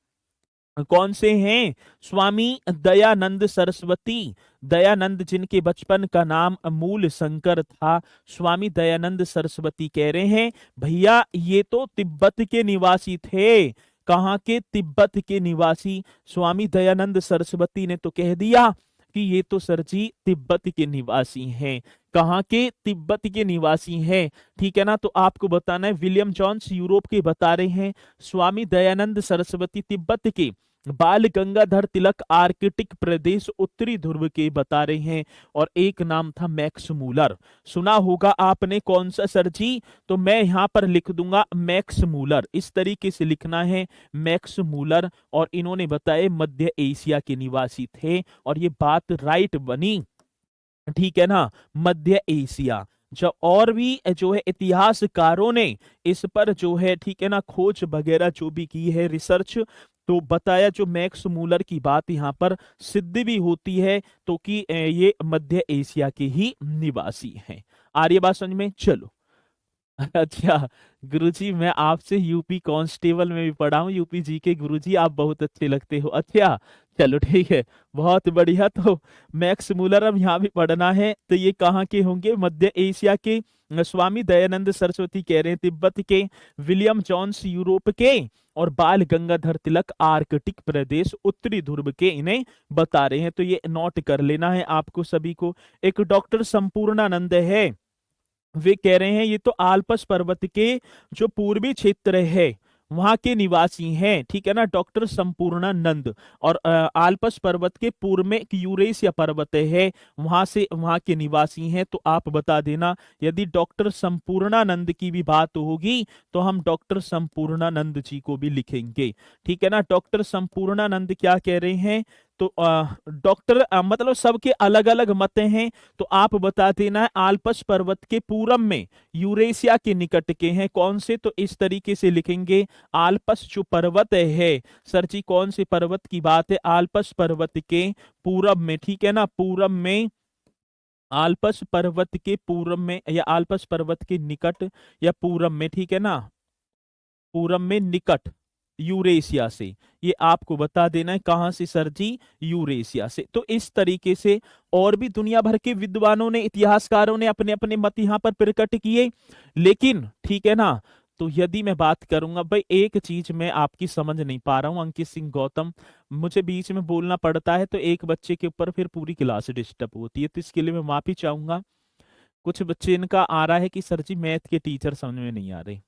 कौन से हैं? स्वामी दयानंद सरस्वती। दयानंद जिनके बचपन का नाम मूल शंकर था, स्वामी दयानंद सरस्वती कह रहे हैं भैया ये तो तिब्बत के निवासी थे। कहाँ के? तिब्बत के निवासी। स्वामी दयानंद सरस्वती ने तो कह दिया कि ये तो सर जी तिब्बत के निवासी हैं। कहाँ के? तिब्बत के निवासी हैं, ठीक है ना। तो आपको बताना है विलियम जॉन्स यूरोप के बता रहे हैं, स्वामी दयानंद सरस्वती तिब्बत के, बाल गंगाधर तिलक आर्कटिक प्रदेश उत्तरी ध्रुव के बता रहे हैं। और एक नाम था मैक्स मूलर। सुना होगा आपने, कौन सा सर जी? तो मैं यहां पर लिख दूंगा मैक्स मूलर। इस तरीके से लिखना है, मैक्स मूलर। और इन्होंने बताए मध्य एशिया के निवासी थे। और ये बात राइट बनी, ठीक है ना, मध्य एशिया। जो और भी जो है इतिहासकारों ने इस पर जो है, ठीक है ना, खोज वगैरह जो भी की है, रिसर्च, तो बताया जो मैक्स मूलर की बात यहाँ पर सिद्ध भी होती है तो कि ये मध्य एशिया के ही निवासी हैं। आर्य बात समझ में? चलो अच्छा गुरुजी, मैं आपसे यूपी कांस्टेबल में भी पढ़ा हूँ, यूपी जी के गुरुजी आप बहुत अच्छे लगते हो। अच्छा चलो ठीक है, बहुत बढ़िया। तो मैक्स मूलर अब यहाँ भी पढ़ना है। तो ये कहाँ के होंगे? मध्य एशिया के। स्वामी दयानंद सरस्वती कह रहे हैं तिब्बत के, विलियम जॉन्स यूरोप के, और बाल गंगाधर तिलक आर्कटिक प्रदेश उत्तरी ध्रुव के इन्हें बता रहे हैं। तो ये नोट कर लेना है आपको सभी को। एक डॉक्टर संपूर्णानंद है, वे कह रहे हैं ये तो आल्पस पर्वत के जो पूर्वी क्षेत्र है वहां के निवासी हैं, ठीक है ना, डॉक्टर संपूर्णानंद। और आल्पस पर्वत के पूर्व में एक यूरेशिया पर्वत है, वहां से वहां के निवासी हैं। तो आप बता देना यदि डॉक्टर संपूर्णानंद की भी बात होगी तो हम डॉक्टर संपूर्णानंद जी को भी लिखेंगे, ठीक है ना। डॉक्टर संपूर्णानंद क्या कह रहे हैं? तो डॉक्टर मतलब सबके अलग अलग मत हैं। तो आप बता देना है आल्पस पर्वत के पूरब में यूरेशिया के निकट के हैं। कौन से? तो इस तरीके से लिखेंगे, आल्पस जो पर्वत है सर जी, कौन से पर्वत की बात है? आल्पस पर्वत के पूरब में, ठीक है ना, पूरब में, आल्पस पर्वत के पूरब में या आल्पस पर्वत के निकट या पूरब में, ठीक है ना, पूरब में निकट यूरेशिया से। ये आपको बता देना है कहां से सर जी? यूरेशिया से। तो इस तरीके से और भी दुनिया भर के विद्वानों ने, इतिहासकारों ने अपने अपने मत यहां पर प्रकट किए। लेकिन ठीक है ना, तो यदि मैं बात करूंगा भाई, एक चीज मैं आपकी समझ नहीं पा रहा हूं अंकित सिंह गौतम, मुझे बीच में बोलना पड़ता है तो एक बच्चे के ऊपर फिर पूरी क्लास डिस्टर्ब होती है, तो इसके लिए मैं माफी चाहूंगा। कुछ बच्चे इनका आ रहा है कि सर जी मैथ के टीचर समझ में नहीं आ रहे।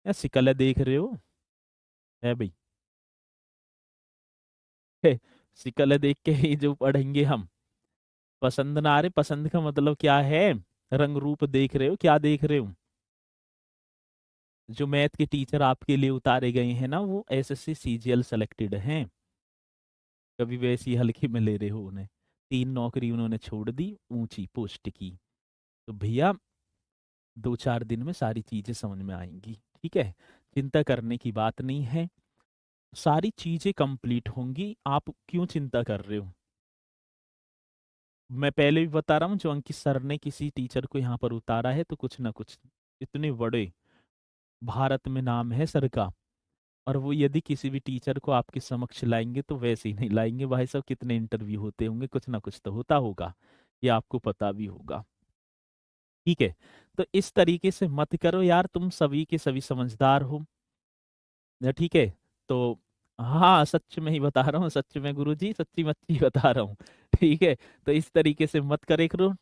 ऐसी कल देख रहे हो है भाई? शिकल देख के ही जो पढ़ेंगे हम। पसंद ना आ रहे, पसंद का मतलब क्या है? रंग रूप देख रहे हो, क्या देख रहे हो? जो मैथ के टीचर आपके लिए उतारे गए हैं ना, वो एसएससी सीजीएल सेलेक्टेड हैं। कभी वैसी हल्की में ले रहे हो उन्हें। 3 नौकरी उन्होंने छोड़ दी ऊंची पोस्ट की। तो भैया 2-4 दिन में सारी चीजें समझ में आएंगी, ठीक है। चिंता करने की बात नहीं है, सारी चीजें कंप्लीट होंगी। आप क्यों चिंता कर रहे हो? मैं पहले भी बता रहा हूँ, जो अंकित सर ने किसी टीचर को यहाँ पर उतारा है तो कुछ ना कुछ, इतने बड़े भारत में नाम है सर का, और वो यदि किसी भी टीचर को आपके समक्ष लाएंगे तो वैसे ही नहीं लाएंगे भाई साहब। कितने इंटरव्यू होते होंगे, कुछ ना कुछ तो होता होगा, ये आपको पता भी होगा, ठीक है। तो इस तरीके से मत करो यार, तुम सभी के सभी समझदार हो, ठीक है। तो हाँ, सच में ही बता रहा हूँ, सच में गुरुजी सच्ची मच्ची बता रहा हूँ, ठीक है। तो इस तरीके से मत करे करो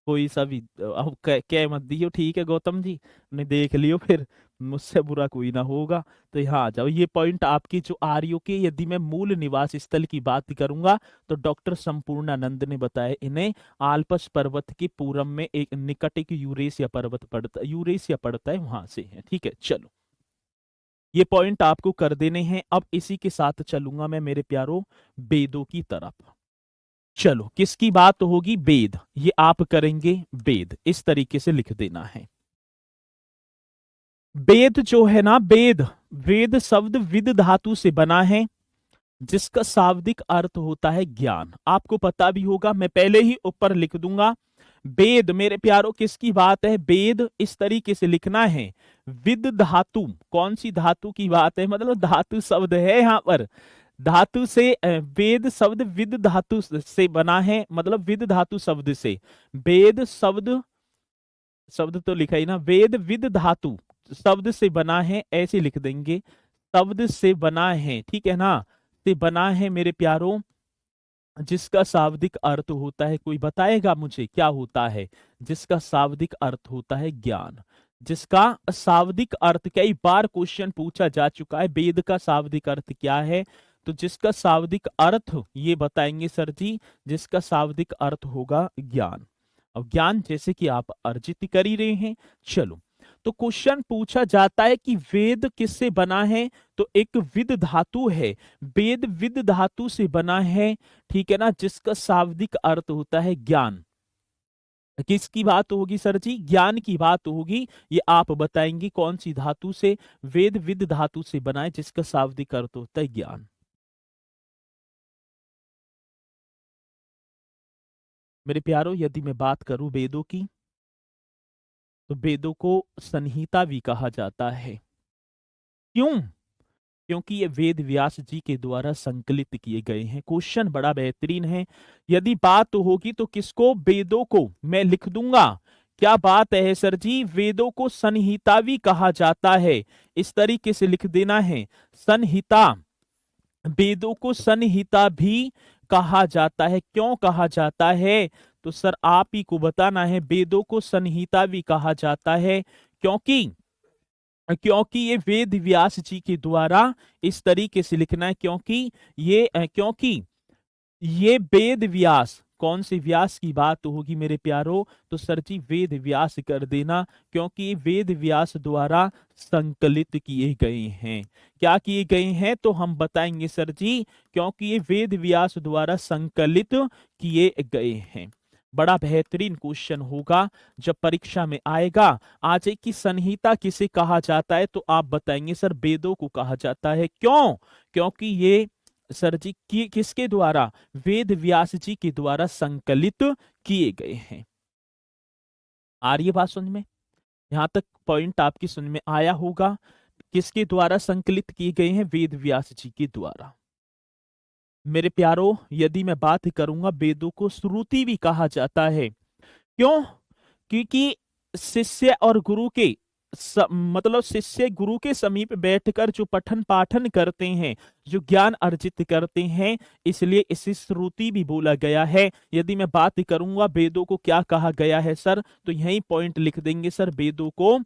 कोई सा भी। अब कह मत दियो, ठीक है गौतम जी, ने देख लियो फिर, मुझसे बुरा कोई ना होगा। तो यहाँ आ जाओ, ये पॉइंट आपकी जो आर्यों के, यदि मैं मूल निवास स्थल की बात करूंगा तो डॉक्टर संपूर्णानंद ने बताया इन्हें आल्पस पर्वत के पूरब में एक निकट एक यूरेशिया पर्वत पड़ता, यूरेशिया पड़ता है, वहां से है, ठीक है। चलो, ये पॉइंट आपको कर देने हैं। अब इसी के साथ चलूंगा मैं मेरे प्यारो वेदों की तरफ। चलो, किसकी बात होगी? वेद। ये आप करेंगे वेद, इस तरीके से लिख देना है। वेद जो है ना, वेद, वेद शब्द विद धातु से बना है, जिसका शाब्दिक अर्थ होता है ज्ञान। आपको पता भी होगा, मैं पहले ही ऊपर लिख दूंगा। वेद मेरे प्यारो किसकी बात है? वेद इस तरीके से लिखना है, विद धातु। कौन सी धातु की बात है? मतलब धातु शब्द है यहाँ पर, धातु से वेद शब्द विद धातु से बना है, मतलब विद धातु शब्द से। वेद शब्द, शब्द तो लिखा ही ना, वेद विद धातु शब्द से बना है, ऐसे लिख देंगे, शब्द से बना है, ठीक है ना, से बना है मेरे प्यारों, जिसका शाब्दिक अर्थ होता है, कोई बताएगा मुझे क्या होता है? जिसका शाब्दिक अर्थ होता है ज्ञान। जिसका शाब्दिक अर्थ, कई बार क्वेश्चन पूछा जा चुका है, वेद का शाब्दिक अर्थ क्या है? तो जिसका शाब्दिक अर्थ ये बताएंगे सर जी, जिसका शाब्दिक अर्थ होगा ज्ञान। अब ज्ञान जैसे कि आप अर्जित कर ही रहे हैं। चलो, तो क्वेश्चन पूछा जाता है कि वेद किससे बना है? तो एक विद धातु है, वेद विद धातु से बना है, ठीक है ना, जिसका शाब्दिक अर्थ होता है ज्ञान। किसकी बात होगी सर जी? ज्ञान की बात होगी। ये आप बताएंगे कौन सी धातु से? वेद विद धातु से बना है, जिसका शाब्दिक अर्थ होता है ज्ञान। मेरे प्यारो, यदि मैं बात करूं वेदों की, तो वेदों को संहिता भी कहा जाता है। क्यों? क्योंकि ये वेद व्यास जी के द्वारा संकलित किए गए हैं। क्वेश्चन बड़ा बेहतरीन है। यदि बात होगी तो किसको? वेदों को मैं लिख दूंगा। क्या बात है सर जी? वेदों को संहिता भी कहा जाता है, इस तरीके से लिख देना है, संहिता। वेदों को संहिता भी कहा जाता है। क्यों कहा जाता है? तो सर आप ही को बताना है। वेदों को संहिता भी कहा जाता है क्योंकि, क्योंकि ये वेद व्यास जी के द्वारा, इस तरीके से लिखना है, क्योंकि ये क्योंकि ये वेद व्यास, कौन से व्यास की बात होगी मेरे प्यारो? तो सर जी वेद व्यास कर देना, क्योंकि ये वेद व्यास द्वारा संकलित किए गए हैं। क्या किए गए हैं? तो हम बताएंगे सर जी, क्योंकि ये वेद व्यास द्वारा संकलित किए गए हैं। बड़ा बेहतरीन क्वेश्चन होगा जब परीक्षा में आएगा। आज की संहिता किसे कहा जाता है? तो आप बताएंगे सर वेदों को कहा जाता है। क्यों? क्योंकि ये सर जी किसके द्वारा? वेद व्यास जी के द्वारा संकलित किए गए हैं। आ रही है बात समझ में? यहां तक पॉइंट आपकी समझ में आया होगा। किसके द्वारा संकलित किए गए हैं? वेद व्यास जी के द्वारा। मेरे प्यारो, यदि मैं बात करूंगा, वेदों को श्रुति भी कहा जाता है। क्यों? क्योंकि शिष्य और गुरु के मतलब शिष्य गुरु के समीप बैठकर जो पठन पाठन करते हैं, जो ज्ञान अर्जित करते हैं, इसलिए इसे श्रुति भी बोला गया है। यदि मैं बात करूंगा वेदों को क्या कहा गया है सर, तो यही पॉइंट लिख देंगे सर, वेदों को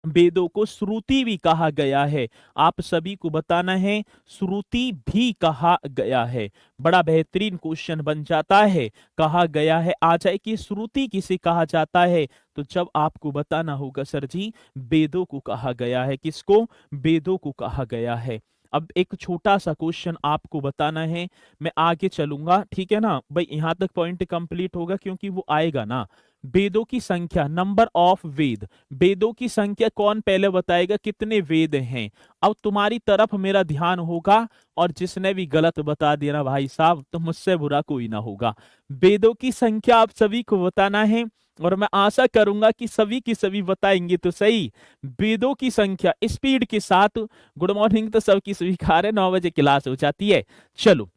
वेदों को श्रुति भी कहा गया है। आप सभी को बताना है, श्रुति भी कहा गया है। बड़ा बेहतरीन क्वेश्चन बन जाता है। कहा गया है आ जाए कि श्रुति किसे कहा जाता है, तो जब आपको बताना होगा सर जी वेदों को कहा गया है। किसको? वेदों को कहा गया है। अब एक छोटा सा क्वेश्चन आपको बताना है, मैं आगे चलूंगा, ठीक है ना भाई, यहां तक पॉइंट कंप्लीट होगा क्योंकि वो आएगा ना। वेदों की संख्या, नंबर ऑफ वेद, वेदों की संख्या कौन पहले बताएगा कितने वेद हैं? अब तुम्हारी तरफ मेरा ध्यान होगा, और जिसने भी गलत बता दिया ना भाई साहब, तो मुझसे बुरा कोई ना होगा। वेदों की संख्या आप सभी को बताना है, और मैं आशा करूंगा कि सभी की सभी बताएंगे तो सही। वेदों की संख्या स्पीड के साथ, गुड मॉर्निंग तो सबकी स्वीकार है, 9 बजे क्लास हो जाती है। चलो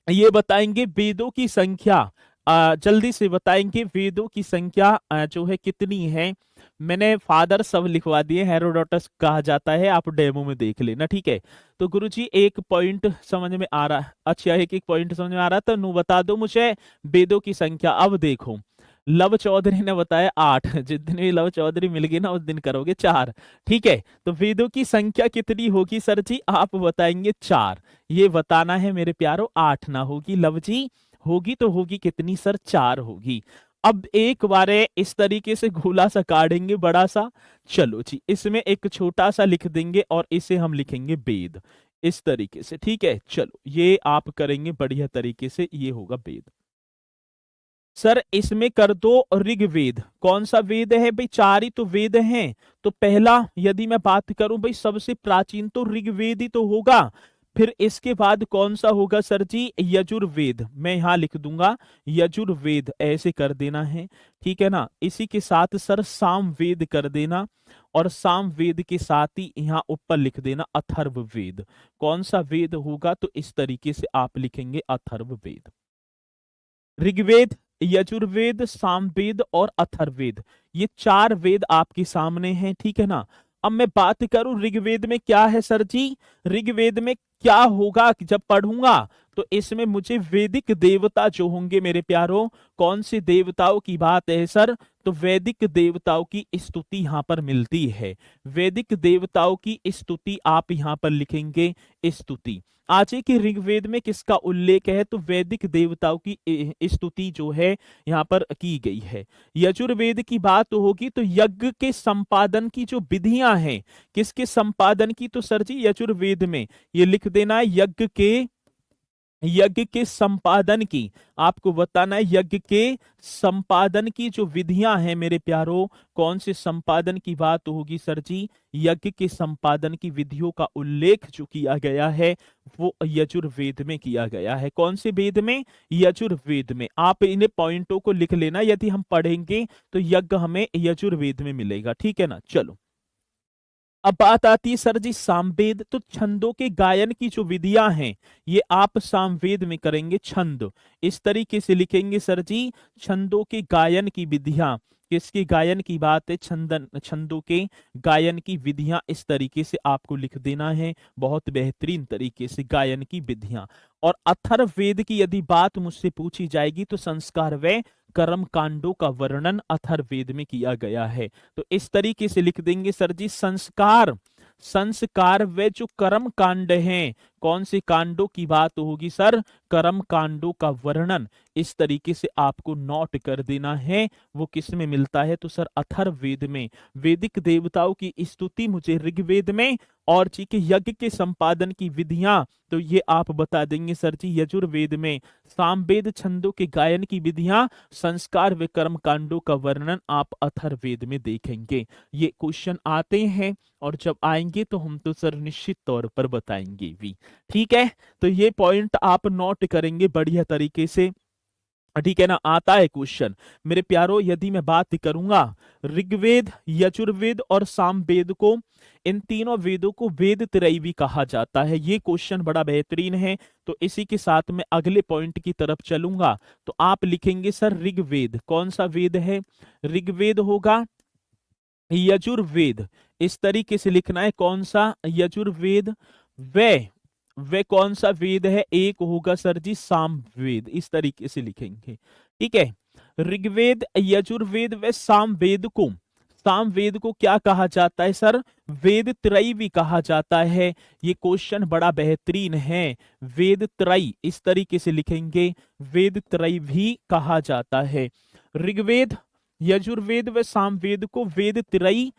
ये बताएंगे वेदों की संख्या, जल्दी से बताएंगे वेदों की संख्या जो है कितनी है। मैंने फादर सब लिखवा दिए, हेरोडोटस कहा जाता है, आप डेमो में देख लेना, ठीक है। तो गुरुजी एक पॉइंट समझ में आ रहा, अच्छा एक एक पॉइंट समझ में आ रहा, तो नु बता दो मुझे वेदों की संख्या। अब देखो, लव चौधरी ने बताया 8, जिस दिन भी लव चौधरी मिल गई ना उस दिन करोगे 4, ठीक है। तो वेदों की संख्या कितनी होगी सर जी? आप बताएंगे 4। ये बताना है मेरे प्यारो, 8 ना होगी लव जी, होगी तो होगी कितनी सर? 4 होगी। अब एक बार इस तरीके से गोला सा काटेंगे बड़ा सा, चलो जी इसमें एक छोटा सा लिख देंगे और इसे हम लिखेंगे वेद, इस तरीके से, ठीक है। चलो ये आप करेंगे बढ़िया तरीके से, ये होगा वेद। सर इसमें कर दो ऋग्वेद। कौन सा वेद है भाई? 4 ही तो वेद हैं। तो पहला यदि मैं बात करूं भाई, सबसे प्राचीन तो ऋग्वेद ही तो होगा। फिर इसके बाद कौन सा होगा सर जी? यजुर्वेद। मैं यहां लिख दूंगा यजुर्वेद, ऐसे कर देना है, ठीक है ना। इसी के साथ सर सामवेद कर देना, और सामवेद के साथ ही यहां ऊपर लिख देना अथर्ववेद। कौन सा वेद होगा? तो इस तरीके से आप लिखेंगे अथर्ववेद। ऋग्वेद, यजुर्वेद, सामवेद और अथर्ववेद, ये 4 वेद आपके सामने हैं, ठीक है ना। अब मैं बात करूं ऋग्वेद में क्या है सर जी? ऋग्वेद में क्या होगा कि जब पढ़ूंगा तो इसमें मुझे वैदिक देवता जो होंगे मेरे प्यारों, कौन से देवताओं की बात है सर? तो वैदिक देवताओं की स्तुति यहां पर मिलती है। वैदिक देवताओं की स्तुति आप यहां पर लिखेंगे स्तुति। आज के ऋग्वेद में किसका उल्लेख है? तो वैदिक देवताओं की स्तुति जो है यहाँ पर की गई है। यजुर्वेद की बात होगी तो यज्ञ के संपादन की जो विधियां हैं, किसके संपादन की? तो सर जी यजुर्वेद में ये लिख देना है यज्ञ के संपादन की। आपको बताना है यज्ञ के संपादन की जो विधियां हैं मेरे प्यारों, कौन से संपादन की बात होगी सर जी? यज्ञ के संपादन की विधियों का उल्लेख जो किया गया है वो यजुर्वेद में किया गया है। कौन से वेद में? यजुर्वेद में। आप इन पॉइंटों को लिख लेना, यदि हम पढ़ेंगे तो यज्ञ हमें यजुर्वेद में मिलेगा, ठीक है ना। चलो अब बात आती है सर जी सामवेद। तो छंदों के गायन की जो विधियां हैं ये आप सामवेद में करेंगे। छंद इस तरीके से लिखेंगे सर जी, छंदों के गायन की विधियां। किसके गायन की बात है? छंदों के गायन की विधियां, इस तरीके से आपको लिख देना है, बहुत बेहतरीन तरीके से गायन की विधियां। और अथर्ववेद की यदि बात मुझसे पूछी जाएगी तो संस्कार व कर्म कांडों का वर्णन अथर्ववेद में किया गया है। तो इस तरीके से लिख देंगे सर जी संस्कार वे जो कर्म कांड हैं, कौन से कांडों की बात होगी सर? कर्म कांडों का वर्णन। इस तरीके से आपको नोट कर देना है। वो किस में मिलता है? तो सर अथर्ववेद में। वैदिक देवताओं की स्तुति मुझे ऋग्वेद में, और जी के यज्ञ के संपादन की विधियां तो ये आप बता देंगे सर जी यजुर्वेद में। सामवेद छंदों के गायन की विधियां, संस्कार व कर्म कांडों का वर्णन आप अथर्ववेद में देखेंगे। ये क्वेश्चन आते हैं, और जब आएंगे तो हम तो सर निश्चित तौर पर बताएंगे भी, ठीक है। तो ये पॉइंट आप नोट करेंगे बढ़िया तरीके से, ठीक है ना। आता है क्वेश्चन मेरे प्यारो, यदि मैं बात करूंगा ऋग्वेद, यजुर्वेद और सामवेद को, इन तीनों वेदों को वेद त्रयी भी कहा जाता है। ये क्वेश्चन बड़ा बेहतरीन है। तो इसी के साथ मैं अगले पॉइंट की तरफ चलूंगा। तो आप लिखेंगे सर ऋग्वेद। कौन सा वेद है? ऋग्वेद होगा यजुर्वेद, इस तरीके से लिखना है। कौन सा? यजुर्वेद। वे वे कौन सा वेद है? एक होगा सर जी सामवेद, इस तरीके से लिखेंगे, ठीक है। ऋग्वेद, यजुर्वेद व सामवेद को सामवेद को क्या कहा जाता है सर? वेद त्रयी भी कहा जाता है। ये क्वेश्चन बड़ा बेहतरीन है। वेद त्रयी इस तरीके से लिखेंगे, वेद त्रयी भी कहा जाता है। ऋग्वेद, यजुर्वेद व सामवेद को वेद त्रयी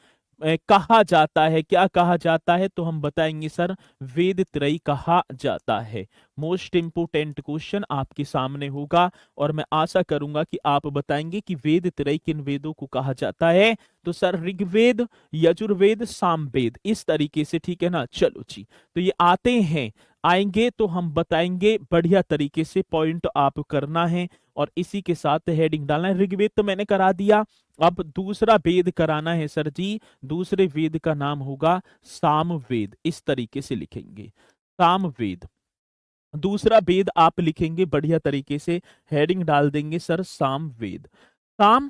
कहा जाता है। क्या कहा जाता है? तो हम बताएंगे सर, वेद त्रयी कहा जाता है। मोस्ट इंपोर्टेंट क्वेश्चन आपके सामने होगा और मैं आशा करूंगा कि आप बताएंगे कि वेद त्रयी किन वेदों को कहा जाता है। तो सर ऋग्वेद, यजुर्वेद, सामवेद इस तरीके से, ठीक है ना। चलो जी, तो ये आते हैं, आएंगे तो हम बताएंगे बढ़िया तरीके से। पॉइंट आप करना है और इसी के साथ हेडिंग डालना है। ऋग्वेद तो मैंने करा दिया, अब दूसरा वेद कराना है सर जी। दूसरे वेद का नाम होगा सामवेद। इस तरीके से लिखेंगे, सामवेद। दूसरा वेद आप लिखेंगे बढ़िया तरीके से, हेडिंग डाल देंगे सर सामवेद। साम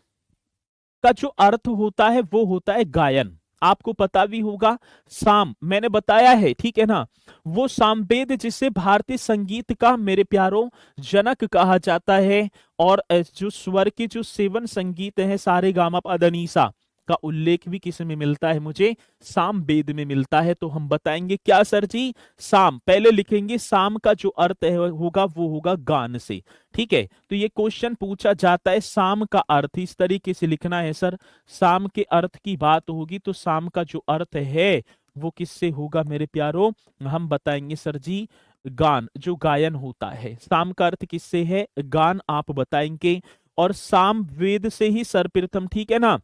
का जो अर्थ होता है वो होता है गायन। आपको पता भी होगा, साम मैंने बताया है, ठीक है ना। वो सामवेद जिसे भारतीय संगीत का मेरे प्यारों जनक कहा जाता है। और जो स्वर के जो सेवन संगीत है, सारे गामा पधनिसा का उल्लेख भी किस में मिलता है? मुझे सामवेद में मिलता है। तो हम बताएंगे क्या सर जी? साम पहले लिखेंगे, साम का जो अर्थ है होगा वो होगा गान से, ठीक है। तो ये क्वेश्चन पूछा जाता है, साम का अर्थ इस तरीके से लिखना है सर। साम के अर्थ की बात होगी तो साम का जो अर्थ है वो किससे होगा मेरे प्यारो? हम बताएंगे सर जी, गान, जो गायन होता है। साम का अर्थ किससे है? गान, आप बताएंगे। और साम वेद से ही सर्वप्रथम, ठीक है ना,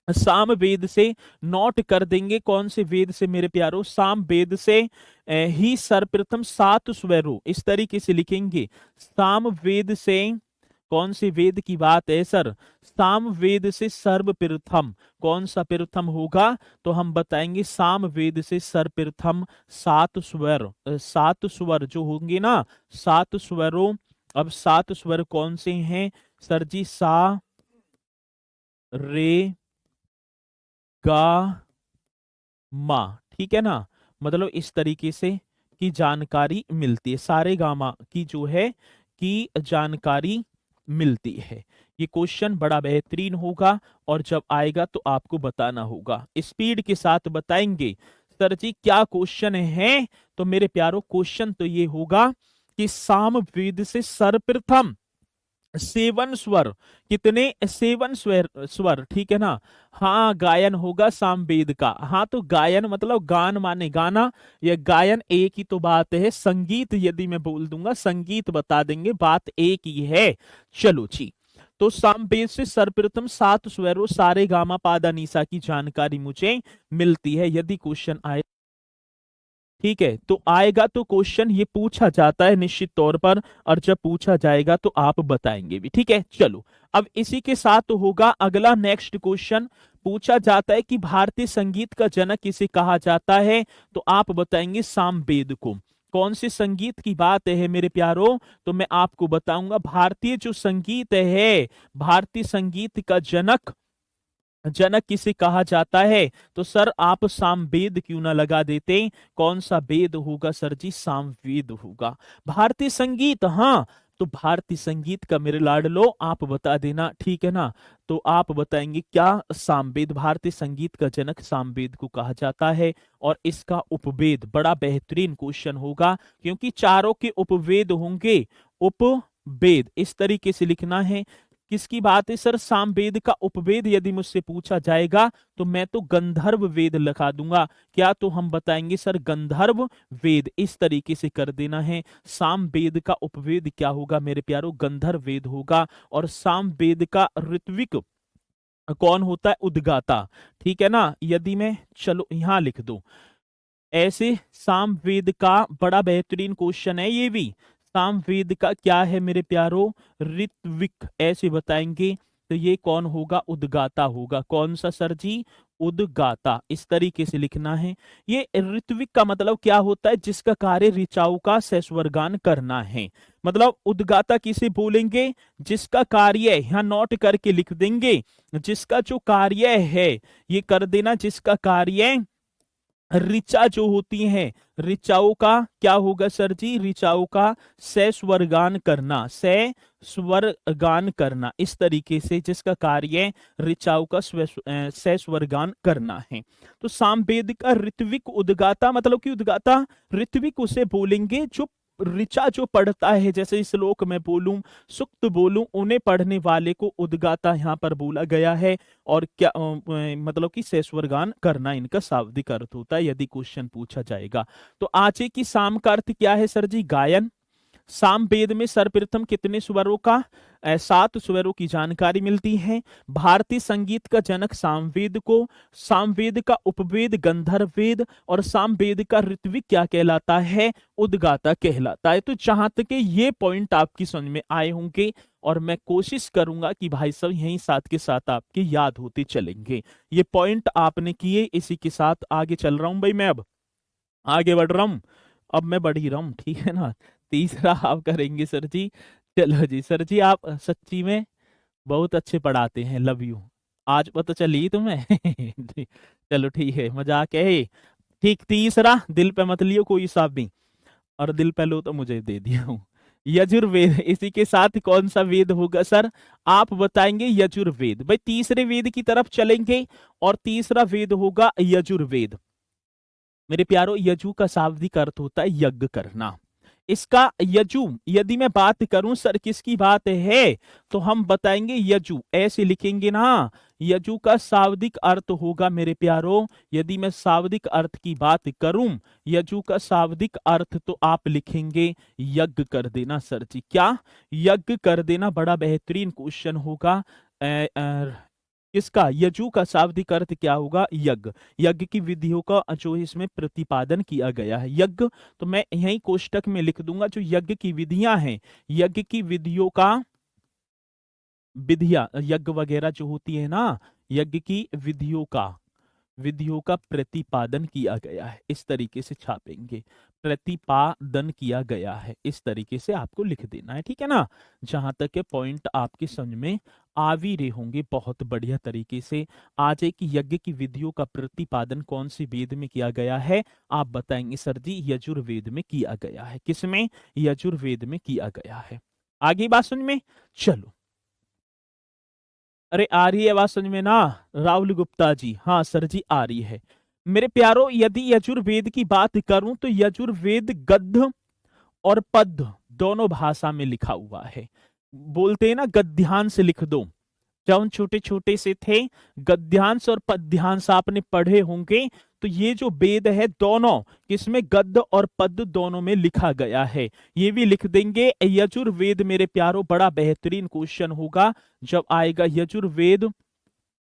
साम वेद से नोट कर देंगे। कौन से वेद से मेरे प्यारो? साम वेद से ही सर्वप्रथम 7 स्वरों, इस तरीके से लिखेंगे। साम वेद से कौन से वेद की बात है सर? साम वेद से सर्वप्रथम कौन सा प्रथम होगा? तो हम बताएंगे साम वेद से सर्वप्रथम 7 स्वर, 7 स्वर जो होंगे ना, 7 स्वरों। अब 7 स्वर कौन से हैं सर जी? सा, रे, गा, मा, ठीक है ना। मतलब इस तरीके से की जानकारी मिलती है, सारे गामा की जो है की जानकारी मिलती है। ये क्वेश्चन बड़ा बेहतरीन होगा और जब आएगा तो आपको बताना होगा, स्पीड के साथ बताएंगे। सर जी क्या क्वेश्चन है? तो मेरे प्यारो क्वेश्चन तो ये होगा कि सामवेद से सर्वप्रथम 7 स्वर, कितने? 7 स्वर, स्वर, ठीक है ना। हाँ, गायन होगा सामवेद का। हाँ, तो गायन मतलब गान माने गाना, ये गायन एक ही तो बात है। संगीत यदि मैं बोल दूंगा, संगीत बता देंगे, बात एक ही है। चलो जी, तो सामवेद से सर्वप्रथम 7 स्वरों सारे गामा पादा निसा की जानकारी मुझे मिलती है। यदि क्वेश्चन आए, ठीक है, तो आएगा तो क्वेश्चन ये पूछा जाता है निश्चित तौर पर, और जब पूछा जाएगा तो आप बताएंगे भी, ठीक है। चलो, अब इसी के साथ तो होगा अगला नेक्स्ट क्वेश्चन। पूछा जाता है कि भारतीय संगीत का जनक किसे कहा जाता है? तो आप बताएंगे सामवेद को। कौन से संगीत की बात है मेरे प्यारो? तो मैं आपको बताऊंगा, भारतीय जो संगीत है, भारतीय संगीत का जनक, जनक किसे कहा जाता है? तो सर आप सामवेद क्यों ना लगा देते? कौन सा वेद होगा सर जी? सामवेद होगा। भारतीय संगीत, हाँ, तो भारतीय संगीत का मेरे लाडलो आप बता देना, ठीक है ना। तो आप बताएंगे क्या? सामवेद, भारतीय संगीत का जनक सामवेद को कहा जाता है। और इसका उपवेद बड़ा बेहतरीन क्वेश्चन होगा, क्योंकि चारों के उपवेद होंगे। उपवेद इस तरीके से लिखना है। किसकी बात है सर? सामवेद का उपवेद यदि मुझसे पूछा जाएगा तो मैं तो गंधर्व वेद लिखा दूंगा। क्या? तो हम बताएंगे सर गंधर्व वेद, इस तरीके से कर देना है। सामवेद का उपवेद क्या होगा मेरे प्यारो? गंधर्व वेद होगा। और सामवेद का ऋत्विक कौन होता है? उद्गाता, ठीक है ना। यदि मैं, चलो यहां लिख दो ऐसे, सामवेद का बड़ा बेहतरीन क्वेश्चन है ये भी। सामवेद का क्या है मेरे प्यारो? ऋत्विक, ऐसे बताएंगे। तो ये कौन होगा? उद्गाता होगा। कौन सा सर जी? उद्गाता, इस तरीके से लिखना है। ये ऋत्विक का मतलब क्या होता है? जिसका कार्य ऋचाओं का सस्वरगान करना है। मतलब उद्गाता किसे बोलेंगे? जिसका कार्य, यहां नोट करके लिख देंगे, जिसका जो कार्य है, ये कर देना, जिसका कार्य ऋचा जो होती हैं, ऋचाओं का क्या होगा सर जी? ऋचाओं का से स्वरगान करना, से स्वरगान करना, इस तरीके से जिसका कार्य ऋचाओं का से स्वरगान करना है। तो सामवेद का ऋत्विक उद्गाता, मतलब कि उद्गाता ऋत्विक उसे बोलेंगे जो ऋचा जो पढ़ता है, जैसे इस श्लोक में बोलूं, सुक्त बोलूं, उन्हें पढ़ने वाले को उद्गाता यहाँ पर बोला गया है। और क्या मतलब कि सेश्वरगान करना इनका शाब्दिक अर्थ होता है, यदि क्वेश्चन पूछा जाएगा। तो आचे की साम का अर्थ क्या है सर जी? गायन। साम वेद में सर्वप्रथम कितने स्वरों का? 7 स्वरों की जानकारी मिलती है। भारतीय संगीत का जनक सामवेद को, सामवेद का उपवेद गंधर्व वेद, और सामवेद का ऋत्विक क्या कहलाता है? उद्गाता कहलाता है। तो जहां तक ये पॉइंट आपकी समझ में आए होंगे, और मैं कोशिश करूंगा कि भाई सब यहीं साथ के साथ आपके याद होते चलेंगे। ये पॉइंट आपने किए, इसी के साथ आगे चल रहा हूं भाई, मैं अब आगे बढ़ रहा हूं। अब मैं बढ़ ही रहा हूं, ठीक है ना? तीसरा आप करेंगे सर जी। चलो जी सर जी, आप सच्ची में बहुत अच्छे पढ़ाते हैं, लव यू। आज पता चली तुम्हें। चलो ठीक है, मजाक है। ठीक, तीसरा, दिल पे मत लियो कोई हिसाब भी, और दिल पे लो तो मुझे दे दिया हूँ। यजुर्वेद, इसी के साथ कौन सा वेद होगा सर? आप बताएंगे यजुर्वेद। भाई तीसरे वेद की तरफ चलेंगे, और तीसरा वेद होगा यजुर्वेद। मेरे प्यारो, यजु का शाब्दिक अर्थ होता है यज्ञ करना। इसका यजु यदि मैं बात करूं सर किसकी बात है, तो हम बताएंगे यजु, ऐसे लिखेंगे ना। यजु का शाब्दिक अर्थ होगा मेरे प्यारो, यदि मैं शाब्दिक अर्थ की बात करूं, यजु का शाब्दिक अर्थ तो आप लिखेंगे यज्ञ कर देना सर जी। क्या? यज्ञ कर देना। बड़ा बेहतरीन क्वेश्चन होगा। इसका यजु का शाब्दिक अर्थ क्या होगा? यज्ञ। यज्ञ की विधियों का जो इसमें प्रतिपादन किया गया है, यज्ञ। तो मैं यही कोष्टक में लिख दूंगा जो यज्ञ की विधियां हैं, यज्ञ की विधियों का, विधियां यज्ञ वगैरह जो होती है ना, यज्ञ की विधियों का प्रतिपादन किया गया है, इस तरीके से छापेंगे। प्रतिपादन किया गया है, इस तरीके से आपको लिख देना है, ठीक है ना? जहां तक के पॉइंट आपके समझ में आ भी रहे होंगे बहुत बढ़िया तरीके से। आज एक यज्ञ की विधियों का प्रतिपादन कौन सी वेद में किया गया है? आप बताएंगे सर जी यजुर्वेद में किया गया है। किसमें? यजुर्वेद में किया गया है। आगे बात समझ में? चलो। अरे आ रही है आवाज समझ में ना? राहुल गुप्ता जी, हाँ सर जी आ रही है। मेरे प्यारो, यदि यजुर्वेद की बात करूं तो यजुर्वेद गद्य और पद्य दोनों भाषा में लिखा हुआ है। बोलते हैं ना गद्यांश से लिख दो। जब हम छोटे छोटे से थे, गद्यांश और पद्यांश आपने पढ़े होंगे। तो ये जो वेद है दोनों, इसमें गद्य और पद्य दोनों में लिखा गया है, ये भी लिख देंगे यजुर्वेद। मेरे प्यारो, बड़ा बेहतरीन क्वेश्चन होगा जब आएगा यजुर्वेद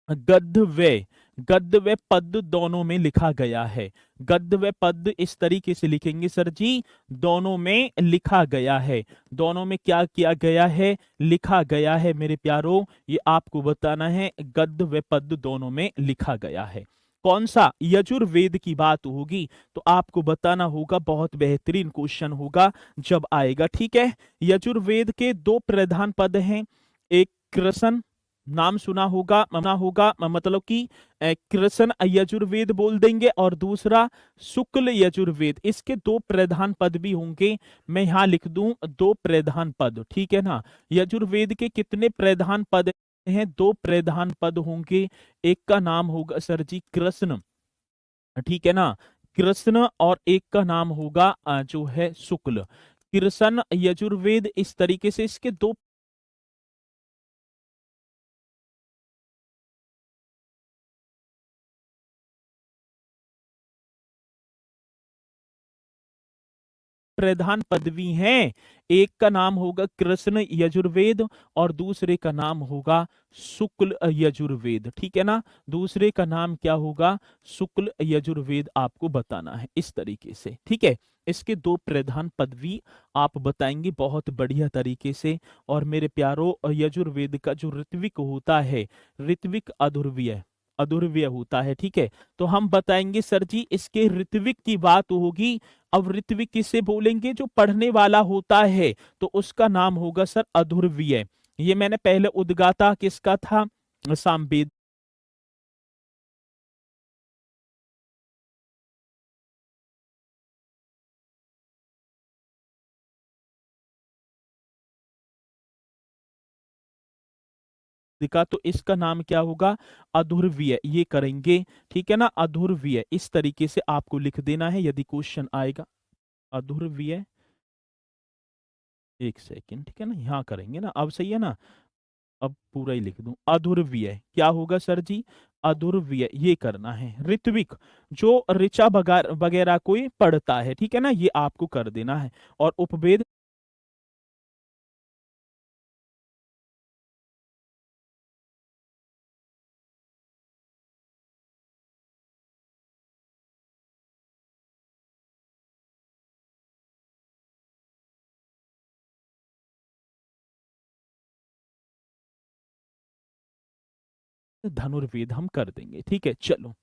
गद्य व, गद्य व पद्य दोनों में लिखा गया है। गद्य व पद्य इस तरीके से लिखेंगे सर जी, दोनों में लिखा गया है। दोनों में क्या किया गया है? लिखा गया है मेरे प्यारो, ये आपको बताना है, गद्य व पद्य दोनों में लिखा गया है। कौन सा? यजुर्वेद की बात होगी तो आपको बताना होगा, बहुत बेहतरीन क्वेश्चन होगा जब आएगा, ठीक है? यजुर्वेद के 2 प्रधान पद हैं। एक कृष्ण, नाम सुना होगा, मतलब कि कृष्ण यजुर्वेद बोल देंगे, और दूसरा शुक्ल यजुर्वेद। इसके 2 प्रधान पद भी होंगे, मैं यहां लिख दूं 2 प्रधान पद, ठीक है ना? यजुर्वेद के कितने प्रधान पद हैं? 2 प्रधान पद होंगे। एक का नाम होगा सर जी कृष्ण, ठीक है ना? कृष्ण। और एक का नाम होगा जो है शुक्ल। कृष्ण यजुर्वेद, इस तरीके से इसके 2 प्रधान पदवी हैं। एक का नाम होगा कृष्ण यजुर्वेद, और दूसरे का नाम होगा शुक्ल यजुर्वेद, ठीक है ना? दूसरे का नाम क्या होगा? शुक्ल यजुर्वेद आपको बताना है, इस तरीके से, ठीक है? इसके 2 प्रधान पदवी आप बताएंगे बहुत बढ़िया तरीके से। और मेरे प्यारो, यजुर्वेद का जो ऋत्विक होता है, ऋत्विक अधुर्व्य, अधुर्व्य होता है, ठीक है? तो हम बताएंगे सर जी इसके ऋत्विक की बात होगी। अब ऋत्विक किसे बोलेंगे? जो पढ़ने वाला होता है, तो उसका नाम होगा सर अधुर्वीय। ये मैंने पहले उद्गाता किसका था? सामवेद का, तो इसका नाम क्या होगा? अधुर्वीय। ये करेंगे, ठीक है ना, अधुर्वीय। इस तरीके से आपको लिख देना है यदि क्वेश्चन आएगा। अधुर्वीय, एक सेकेंड, ठीक है ना, यहाँ करेंगे ना, अब सही है ना। अब पूरा ही लिख दूं, अधुर्वीय क्या होगा सर जी? अधुर्वीय, ये करना है। ऋत्विक, जो ऋचा वगैरह कोई पढ़ता है, ठीक है ना, ये आपको कर देना है। और उपवेद, धनुर्वेद हम कर देंगे, ठीक है। चलो,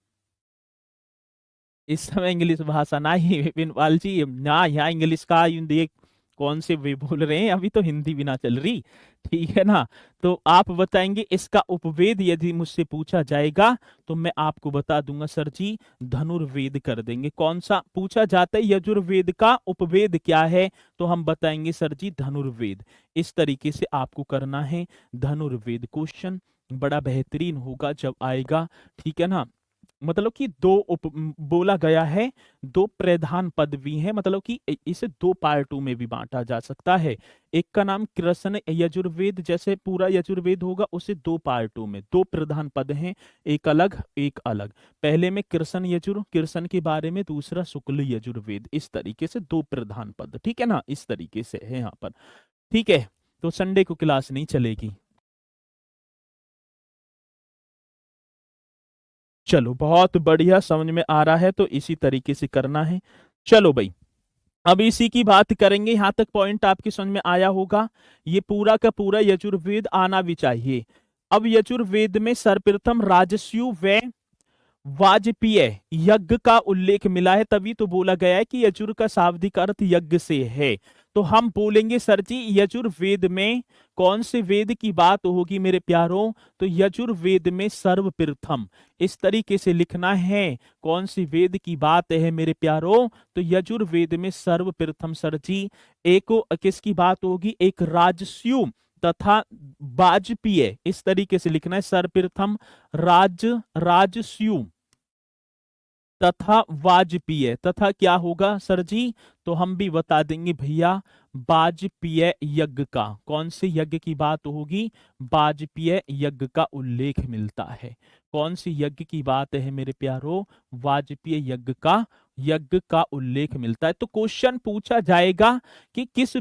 इस समय इंग्लिश भाषा ना ही विपिनपाल जी ना, यहाँ इंग्लिश का देख कौन से वे बोल रहे हैं, अभी तो हिंदी भी ना चल रही, ठीक है ना। तो आप बताएंगे इसका उपवेद यदि मुझसे पूछा जाएगा तो मैं आपको बता दूंगा सर जी, धनुर्वेद कर देंगे। कौन सा पूछा जाता है, यजुर्वेद का उपवेद क्या है, तो हम बताएंगे सर जी धनुर्वेद। इस तरीके से आपको करना है धनुर्वेद। क्वेश्चन बड़ा बेहतरीन होगा जब आएगा, ठीक है ना। मतलब कि बोला गया है, दो प्रधान पद भी हैं, मतलब कि इसे दो पार्टों में भी बांटा जा सकता है। एक का नाम कृष्ण यजुर्वेद, जैसे पूरा यजुर्वेद होगा उसे दो पार्टों में, दो प्रधान पद हैं, एक अलग एक अलग। पहले में कृष्ण कृष्ण के बारे में, दूसरा शुक्ल यजुर्वेद, इस तरीके से दो प्रधान पद, ठीक है ना, इस तरीके से है यहाँ पर, ठीक है। तो संडे को क्लास नहीं चलेगी। चलो, बहुत बढ़िया, समझ में आ रहा है, तो इसी तरीके से करना है। चलो भाई, अब इसी की बात करेंगे, यहां तक पॉइंट आपकी समझ में आया होगा। ये पूरा का पूरा यजुर्वेद आना भी चाहिए। अब यजुर्वेद में सर्वप्रथम राजस्यु व वाजपेय यज्ञ का उल्लेख मिला है, तभी तो बोला गया है कि यजुर का शाब्दिक अर्थ यज्ञ से है। तो हम बोलेंगे सर जी यजुर्वेद में कौन से वेद की बात होगी मेरे प्यारों, तो यजुर्वेद में सर्वप्रथम, इस तरीके से लिखना है। कौन सी वेद की बात है मेरे प्यारों, तो यजुर्वेद में सर्वप्रथम सर जी एक किसकी बात होगी, एक राजस्यु तथा वाजपेय, इस तरीके से लिखना है। सर्वप्रथम राजस्यु तथा वाजपेय, तथा क्या होगा सर जी, तो हम भी बता देंगे भैया, वाजपेय यज्ञ का, कौन से यज्ञ की बात होगी, वाजपेय यज्ञ का उल्लेख मिलता है। कौन सी यज्ञ की बात है मेरे प्यारो, वाजपेय यज्ञ का उल्लेख मिलता है। तो क्वेश्चन पूछा जाएगा कि किस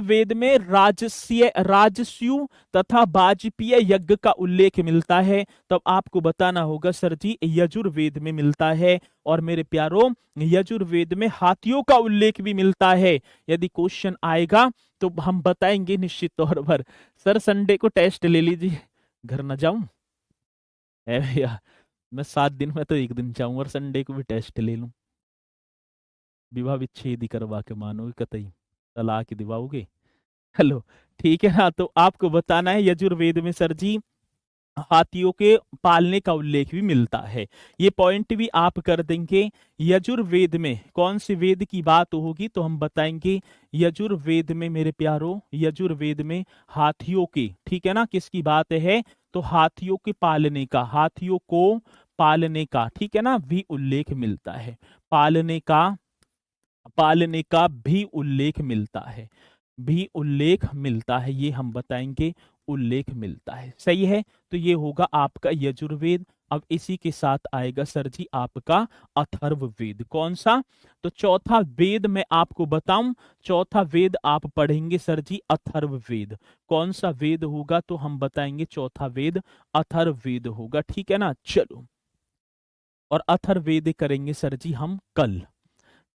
वेद में राजस्यु तथा वाजपेय यज्ञ का उल्लेख मिलता है, तब आपको बताना होगा सर जी यजुर्वेद में मिलता है। और मेरे प्यारों, यजुर्वेद में हाथियों का उल्लेख भी मिलता है। यदि क्वेश्चन आएगा तो हम बताएंगे निश्चित तौर पर। सर संडे को टेस्ट ले लीजिए, घर ना जाऊं है भैया, मैं 7 दिन में तो एक दिन जाऊं और संडे को भी टेस्ट ले लूं। विवाह विच्छेद ही करवा के मानोगे कतई, तलाक दिवाओगे। हेलो, ठीक है ना। तो आपको बताना है यजुर्वेद में सर जी हाथियों के पालने का उल्लेख भी मिलता है। ये पॉइंट भी आप कर देंगे। यजुर्वेद में कौन से वेद की बात होगी, तो हम बताएंगे यजुर्वेद में मेरे प्यारो, यजुर्वेद में हाथियों की, ठीक है ना, किसकी बात है, तो हाथियों के पालने का, हाथियों को पालने का, ठीक है ना, भी उल्लेख मिलता है। पालने का भी उल्लेख मिलता है, भी उल्लेख मिलता है, ये हम बताएंगे, उल्लेख मिलता है, सही है। तो ये होगा आपका यजुर्वेद। अब इसी के साथ आएगा सर जी आपका अथर्ववेद। कौन सा, तो चौथा वेद मैं आपको बताऊं, चौथा वेद आप पढ़ेंगे सर जी अथर्ववेद। कौन सा वेद होगा, तो हम बताएंगे चौथा वेद अथर्ववेद होगा, ठीक है ना। चलो, और अथर्ववेद करेंगे सर जी हम कल,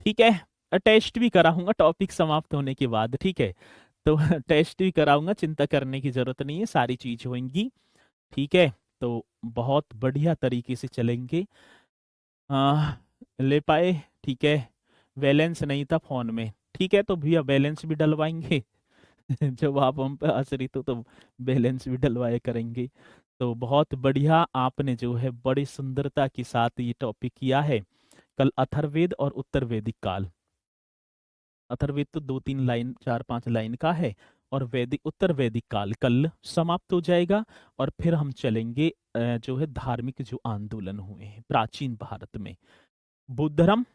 ठीक है। टेस्ट भी कराऊंगा टॉपिक समाप्त होने के बाद, ठीक है। तो टेस्ट भी कराऊंगा, चिंता करने की जरूरत नहीं है, सारी चीज होंगी, ठीक है। तो बहुत बढ़िया तरीके से चलेंगे। आ, ले पाए, ठीक है। बैलेंस नहीं था फोन में, ठीक है, तो भैया बैलेंस भी डलवाएंगे। जब आप हम पे हंस तो बैलेंस भी डलवाए करेंगे। तो बहुत बढ़िया, आपने जो है बड़ी सुंदरता के साथ ये टॉपिक किया है। कल अथर्ववेद और उत्तर वैदिक काल, अथर्ववेद तो 2-3 लाइन 4-5 लाइन का है, और वैदिक उत्तर वैदिक काल कल समाप्त हो जाएगा। और फिर हम चलेंगे जो है धार्मिक जो आंदोलन हुए हैं प्राचीन भारत में, बुद्ध धर्म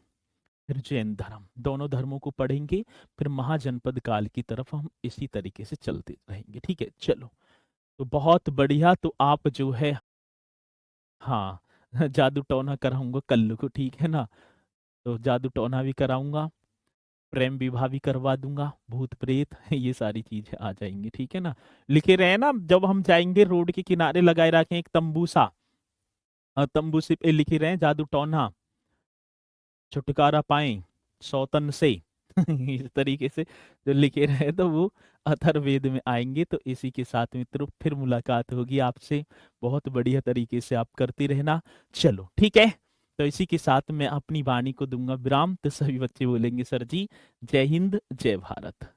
फिर जैन धर्म, दोनों धर्मों को पढ़ेंगे। फिर महाजनपद काल की तरफ हम इसी तरीके से चलते रहेंगे। ठीक है, चलो। तो बहुत बढ़िया। तो आप जो है, हाँ, जादू टोना कराऊंगा कल्लू को, ठीक है ना। तो जादू टोना भी कराऊंगा, प्रेम विवाह भी करवा दूंगा, भूत प्रेत ये सारी चीजें आ जाएंगी, ठीक है ना। लिखे रहे ना, जब हम जाएंगे रोड के किनारे लगाए रखें एक तंबू सा, तंबू से पे लिखे रहे जादू टोना छुटकारा पाए सौतन से इस तरीके से जो लिखे रहे तो वो अथर्ववेद में आएंगे। तो इसी के साथ मित्रों फिर मुलाकात होगी आपसे, बहुत बढ़िया तरीके से आप करते रहना। चलो ठीक है, तो इसी के साथ मैं अपनी वाणी को दूंगा विराम। तो सभी बच्चे बोलेंगे सर जी जय हिंद जय भारत।